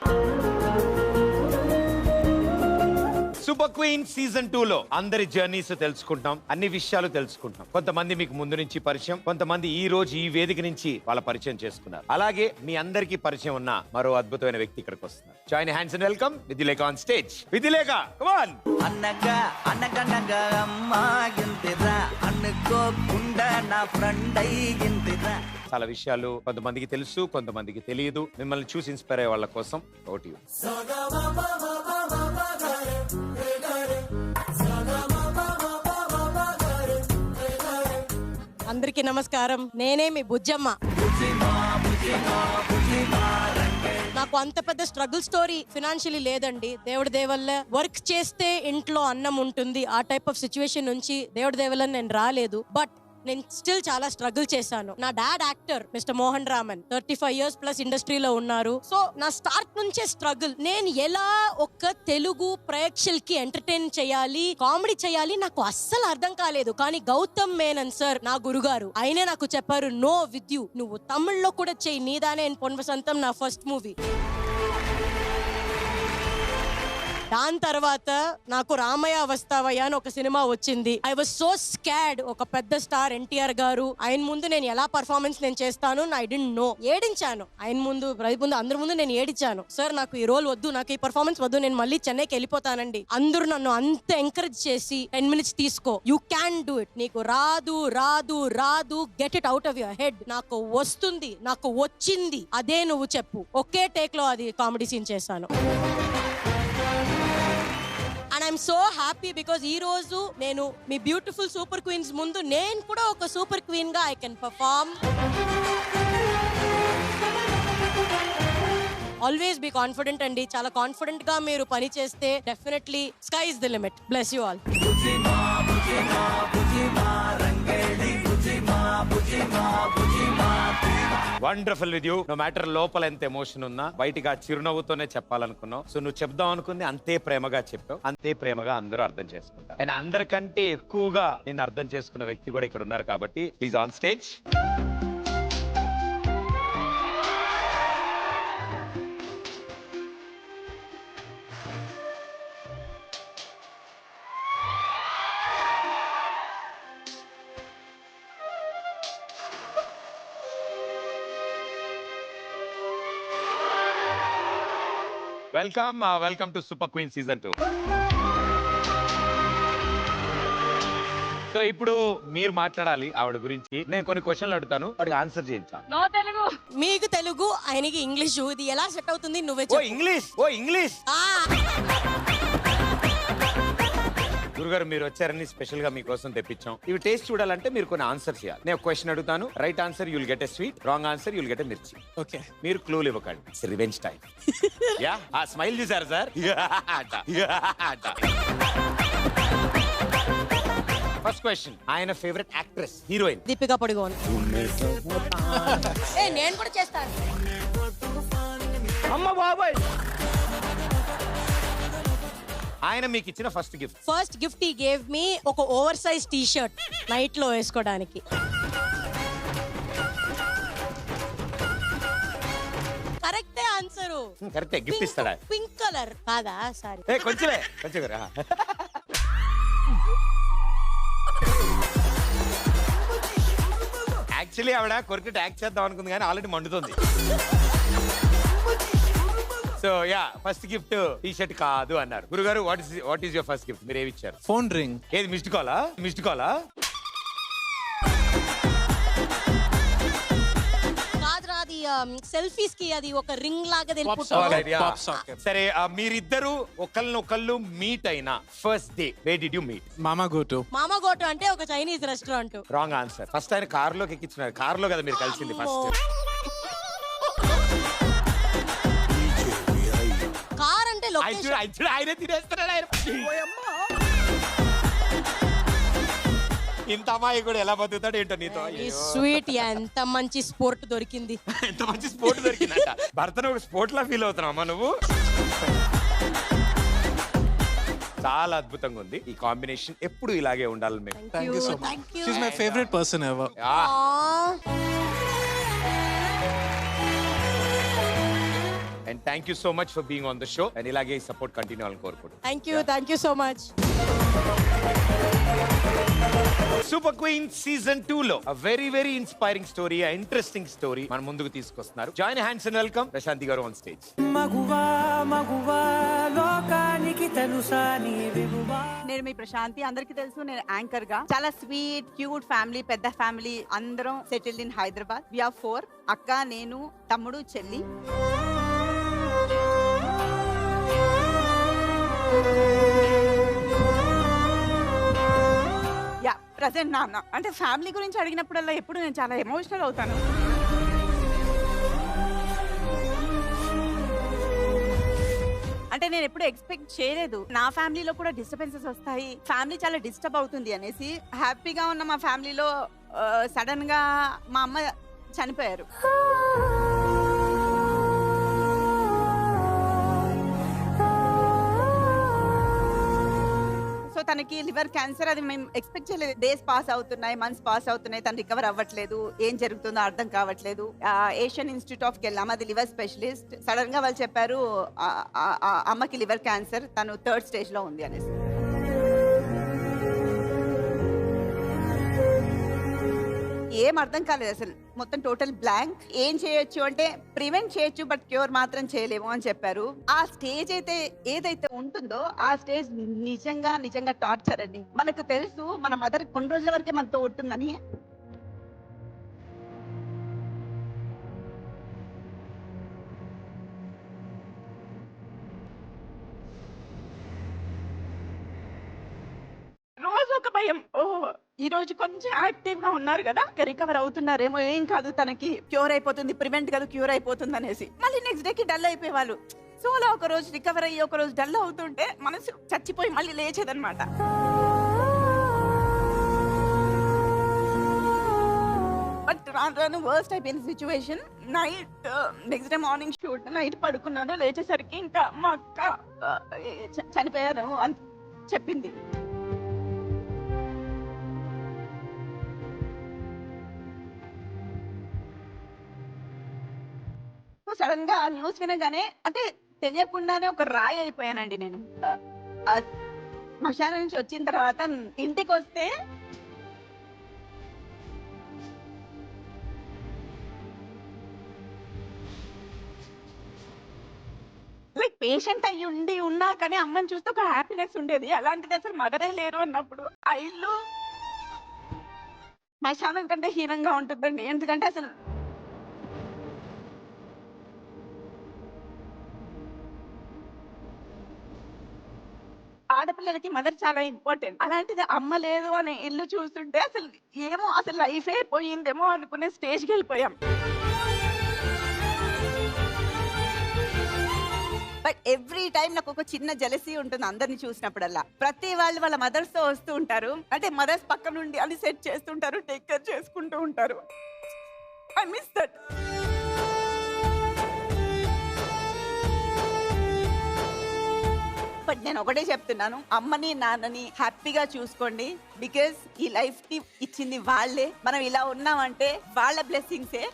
Super queen season 2 లో అందరి journeys తెలుసుకుంటాం, అన్ని విషయాలు తెలుసుకుంటాం. కొంతమంది మీకు ముందు నుంచి పరిచయం, కొంతమంది ఈ రోజు ఈ వేదిక నుంచి వాళ్ళ పరిచయం చేసుకున్నారు. అలాగే మీ అందరికీ పరిచయం ఉన్న మరో అద్భుతమైన వ్యక్తి ఇక్కడికి వస్తున్నారు. Join hands and welcome Vidyulekha on stage. Vidyulekha, come on. అన్నగా అనగనగా అమ్మాయిందిరా అనుకోకుండా నా ఫ్రెండ్ అయ్యిందిరా. చాలా విషయాలు కొంతమందికి తెలుసు, కొంతమందికి తెలియదు. మిమ్మల్ని చూసి ఇన్స్పైర్ అయ్యే వాళ్ళ కోసం ఓటీ. అందరికీ నమస్కారం. నేనే మీ బుజ్జమ్మ. నాకు అంత పెద్ద స్ట్రగుల్ స్టోరీ ఫినాన్షియలీ లేదండి. దేవుడి దేవల్ల వర్క్ చేస్తే ఇంట్లో అన్నం ఉంటుంది, ఆ టైప్ ఆఫ్ సిచ్యువేషన్ నుంచి దేవుడి దేవల్ల నేను రాలేదు. బట్ నేను స్టిల్ చాలా స్ట్రగుల్ చేశాను. నా dad actor mister Mohan Raman 35 years plus ఇండస్ట్రీలో ఉన్నారు. సో నా స్టార్ట్ నుంచే స్ట్రగుల్. నేను ఎలా ఒక తెలుగు ప్రేక్షకులకి ఎంటర్టైన్ చేయాలి, కామెడీ చేయాలి నాకు అస్సలు అర్థం కాలేదు. కానీ గౌతమ్ మేనన్ సార్ నా గురుగారు, ఆయనే నాకు చెప్పారు, నో విద్యు నువ్వు తమిళ్లో కూడా చెయ్యి, నీదానే పొన్ వసంతం నా ఫస్ట్ మూవీ. దాని తర్వాత నాకు రామయ్య వస్తావయ్య అని ఒక సినిమా వచ్చింది. I was so scared. ఒక పెద్ద స్టార్ ఎన్టీఆర్ గారు, ఆయన ముందు నేను ఎలా పర్ఫార్మెన్స్ నేను చేస్తాను ఐ డోంట్ నో. ఏడించాను ఆయన ముందు, అందరి ముందు నేను ఏడించాను. సార్ నాకు ఈ రోల్ వద్దు, నాకు ఈ పర్ఫార్మెన్స్ వద్దు, నేను మళ్ళీ చెన్నైకి వెళ్ళిపోతానండి. అందరూ నన్ను అంత ఎంకరేజ్ చేసి 10 minutes తీసుకో, యూ క్యాన్ డూ ఇట్, నీకు రాదు రాదు రాదు, get it out of your head. నాకు వస్తుంది, నాకు వచ్చింది, అదే నువ్వు చెప్పు. ఒకే టేక్ లో అది కామెడీ సీన్ చేశాను. And I'm so happy because ఈ రోజు నేను మీ బ్యూటిఫుల్ సూపర్ క్వీన్స్ ముందు నేను కూడా ఒక సూపర్ క్వీన్ గా I can perform. Always be confident అండి. చాలా కాన్ఫిడెంట్ గా మీరు పని చేస్తే definitely sky is the limit. Bless you all. Wonderful with you. No matter లోపల ఎంత ఎమోషన్ ఉన్నా బయటికి ఆ చిరునవ్వుతోనే చెప్పాలనుకున్నావు. సో నువ్వు చెప్దాం అనుకుంది అంతే ప్రేమగా చెప్పావు, అంతే ప్రేమగా అందరూ అర్థం చేసుకుంటారు. అండ్ అందరికంటే ఎక్కువగా నేను అర్థం చేసుకున్న వ్యక్తి కూడా ఇక్కడ ఉన్నారు కాబట్టి please on stage. Welcome to super queen season 2. So ఇప్పుడు మీరు మాట్లాడాలి ఆవిడ గురించి. నేను కొన్ని క్వశ్చన్లు అడుగుతాను, వాడికి ఆన్సర్ చేయించాలి. నో తెలుగు. మీకు తెలుగు, ఆయనకి ఇంగ్లీష్. ఇది ఎలా సెట్ అవుతుంది నువ్వే ఓ ఇంగ్లీష్, ఓ ఇంగ్లీష్. గురుగారు మీరు వచ్చారని స్పెషల్ గా మీకోసం తెప్పించాం. ఇవి టేస్ట్ చూడాలంటే మీరు కొన్ని ఆన్సర్ చేయాలి. నేను క్వశ్చన్ అడుగుతాను, right answer you'll get a sweet, wrong answer you'll get a మిర్చి. ఓకే, మీరు క్లూలు ఇవ్వకండి. It's revenge time. యా ఆ స్మైల్ చూసారు సార్. ఫస్ట్ క్వశ్చన్, ఆయన ఫేవరెట్ యాక్ట్రెస్, హీరోయిన్. దీపికా పడుకోన్. నేను కూడా చేస్తాను. అమ్మ బాబాయ్. ఆయన మీకు ఇచ్చిన ఫస్ట్ గిఫ్ట్. ఫస్ట్ గిఫ్ట్ ఈ గేవ్ మీ ఒక over size T shirt night లో వేసుకోవడానికి. కరెక్టే ఆన్సర్. కరెక్టే. గిఫ్ట్ ఇస్తాడా? పింక్ కలర్ కాదా? సారీ. కొంచెమే కొంచెం. యాక్చువల్లీ ఆవిడ కొరికి యాక్ట్ చేద్దాం అనుకుంది కానీ ఆల్రెడీ మండుతుంది. So yeah first gift T shirt కాదు అన్నారు. గురుగారు what is your first gift? మీరు ఏమి ఇచ్చారు? Phone ring. ఏది మిస్డ్ కాలా? మిస్డ్ కాలా? కాదురా, అది సెల్ఫీస్ కి అది ఒక రింగ్ లాగా సరే, మీరిద్దరు ఒకళ్ళు మీట్ అయిన first day way did you meet? మామా గోటు. మామా గోటు అంటే ఒక Chinese restaurant. Wrong answer. First ఆయన కార్ లోకి ఎక్కించినారు. కార్ లో కదా మీరు కలిసింది ఫస్ట్. కార్ అంటే ఆయనే తినేస్తున్నాడు. ఇంత అమ్మాయి కూడా ఎలా బతుకుతాడు ఏంటో నీతో. స్వీట్, ఎంత మంచి స్పోర్ట్ దొరికింది. ఎంత మంచి స్పోర్ట్ దొరికిందంట. భర్తను ఒక స్పోర్ట్ లా ఫీల్ అవుతున్నావమ్మా నువ్వు. చాలా అద్భుతంగా ఉంది ఈ కాంబినేషన్. ఎప్పుడు ఇలాగే ఉండాలి మేము. Thank you so much. She's my favorite person ever. And thank you so much for being on the show. And ilage support continue avalani korukuntu. Thank you so much. Super Queen season 2 lo a very inspiring story, a interesting story man munduku teesukostunaru. Join hands and welcome Prashanti garu on stage. Maguva maguva lokaniki telusa ni veguva. నేను మీ ప్రశాంతి, అందరికి తెలుసు నేను anchor గా. చాలా sweet cute family, పెద్ద family, అందరం settled in Hyderabad. We are 4, అక్క, నేను, తమ్ముడు, చెల్లి. యా ప్రజెంట్ నాన్న. అంటే ఫ్యామిలీ గురించి అడిగినప్పుడల్లా ఎప్పుడు నేను చాలా ఎమోషనల్ అవుతాను. అంటే నేను ఎప్పుడు ఎక్స్పెక్ట్ చేయలేదు నా ఫ్యామిలీలో కూడా డిస్టర్బెన్సెస్ వస్తాయి, ఫ్యామిలీ చాలా డిస్టర్బ్ అవుతుంది అనేసి. హ్యాపీగా ఉన్న మా ఫ్యామిలీలో సడన్ గా మా అమ్మ చనిపోయారు. సో తనకి లివర్ క్యాన్సర్. అది మేము ఎక్స్పెక్ట్ చేయలేదు. డేస్ పాస్ అవుతున్నాయి, మంత్స్ పాస్ అవుతున్నాయి, తను రికవర్ అవ్వట్లేదు. ఏం జరుగుతుందో అర్థం కావట్లేదు. ఏషియన్ ఇన్స్టిట్యూట్ ఆఫ్ కి వెళ్ళాము, అది లివర్ స్పెషలిస్ట్. సడన్ గా వాళ్ళు చెప్పారు అమ్మకి లివర్ క్యాన్సర్, తను 3rd స్టేజ్ లో ఉంది అనేసి. ఏం అర్థం కాలేదు అసలు. మొత్తం టోటల్ బ్లాంక్. ఏం చేయొచ్చు అంటే ప్రివెంట్ చేయొచ్చు, బట్ క్యూర్ మాత్రం చేయలేము అని చెప్పారు. ఆ స్టేజ్ అయితే ఏదైతే ఉంటుందో ఆ స్టేజ్ నిజంగా టార్చర్ అండి. మనకు తెలుసు మన మదర్ కొన్ని రోజుల వరకే మనతో ఉంటుందని. రోజు ఒక భయం. ఈ రోజు కొంచెం యాక్టివ్ గా ఉన్నారు కదా, రికవర్ అవుతున్నారేమో, ఏం కాదు, తనకి క్యూర్ అయిపోతుంది, ప్రివెంట్ కాదు క్యూర్ అయిపోతుంది అనేసి. మళ్ళీ నెక్స్ట్ డేకి డల్ అయిపోయేవాళ్ళు. సో అలా ఒక రోజు రికవర్ అయ్యి ఒక రోజు డల్ అవుతుంటే మనసు చచ్చిపోయి మళ్ళీ లేచేదన్నమాట. బట్ రాను వర్స్ట్ అయిపోయిన situation. Night next day morning shoot, night పడుకున్నాను, లేచేసరికి ఇంకా మా అక్క చనిపోయారు అని చెప్పింది. సడన్ గా ఆ న్యూస్ వినగానే అంటే తెలియకుండానే ఒక రాయి అయిపోయానండి నేను. శ్మశానం నుంచి వచ్చిన తర్వాత ఇంటికి వస్తే లైక్ పేషెంట్ అయ్యి ఉన్నా కానీ అమ్మని చూస్తే ఒక హ్యాపీనెస్ ఉండేది. అలాంటిది అసలు మదరే లేరు అన్నప్పుడు ఆ ఇల్లు శ్మశానం కంటే హీనంగా ఉంటుందండి. ఎందుకంటే అసలు ఆడపిల్లలకి మదర్ చాలా ఇంపార్టెంట్. అలాంటిది అమ్మ లేదు అనే ఇల్లు చూస్తుంటే అసలు ఏమో అసలు లైఫే పోయిందేమో అనుకునే స్టేజ్కి వెళ్ళిపోయాం. బట్ ఎవ్రీ టైం నాకు ఒక చిన్న జెలసీ ఉంటుంది అందరిని చూసినప్పుడల్లా. ప్రతి వాళ్ళు వాళ్ళ మదర్స్ తో వస్తూ ఉంటారు, అంటే మదర్స్ పక్క నుండి అని సెట్ చేస్తుంటారు, టేక్ కేర్ చేసుకుంటూ ఉంటారు. I miss that. బట్ నేను ఒకటే చెప్తున్నాను, అమ్మని నాన్నని హ్యాపీగా చూసుకోండి. బికాస్ ఈ లైఫ్ కి ఇచ్చింది వాళ్ళే. మనం ఇలా ఉన్నామంటే వాళ్ళ బ్లెస్సింగ్సే.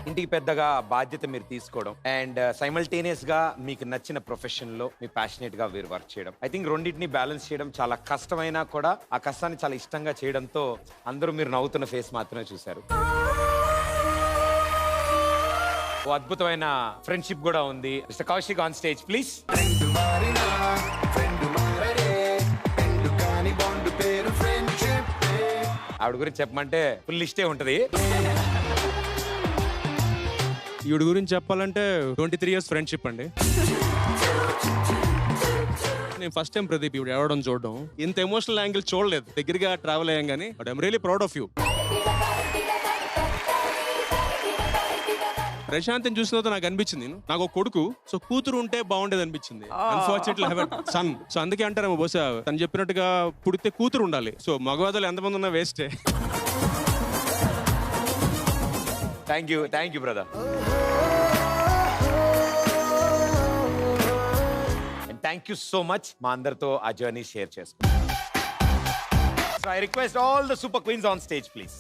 ఇంటికి పెద్దగా బాధ్యత మీరు తీసుకోవడం అండ్ సైమల్టేనియస్ గా మీకు నచ్చిన ప్రొఫెషన్ లో మీ ప్యాషనేట్ గా మీరు వర్క్ చేయడం, ఐ థింక్ రెండింటిని బ్యాలెన్స్ చేయడం చాలా కష్టమైనా కూడా ఆ కష్టాన్ని చాలా ఇష్టంగా చేయడంతో అందరూ మీరు నవ్వుతున్న ఫేస్ మాత్రమే చూశారు. ఓ అద్భుతమైన ఫ్రెండ్షిప్ కూడా ఉంది. Mister Kaushik on stage please. ఆవిడ గురించి చెప్పమంటే ఫుల్ లిస్టే ఉంటది. ఈవిడ గురించి చెప్పాలంటే 23 years ఫ్రెండ్షిప్ అండి. నేను ఫస్ట్ టైం ప్రదీప్ ఈవిడ ఎవడం చూడడం, ఇంత ఎమోషనల్ యాంగిల్ చూడలేదు. దగ్గరగా ట్రావెల్ అయ్యాం కానీ but I'm really proud of you. ప్రశాంత్ని చూసిన తర్వాత నాకు అనిపించింది, నాకు ఒక కొడుకు, సో కూతురు ఉంటే బాగుండేది అనిపించింది. Unfortunately have a son. So అందుకే అంటారేమో బహుశా తను చెప్పినట్టుగా పుడితే కూతురు ఉండాలి. సో మగవాదాలు ఎంతమంది ఉన్నా వేస్టే. Thank you brother. And thank you so much మా అందరితో ఆ జర్నీ షేర్ చేసుకున్నాం. So I request all the super queens on stage please.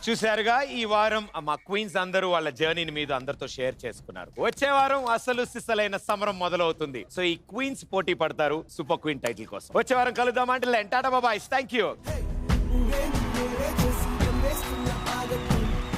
చూసారుగా ఈ వారం మా క్వీన్స్ అందరూ వాళ్ళ జర్నీని మీద అందరితో షేర్ చేసుకున్నారు. వచ్చే వారం అసలు సిసలైన సమరం మొదలవుతుంది. సో ఈ క్వీన్స్ పోటీ పడతారు సూపర్ క్వీన్ టైటిల్ కోసం. వచ్చే వారం కలుద్దాం అంటే టాటా బాబాయ్. Thank you.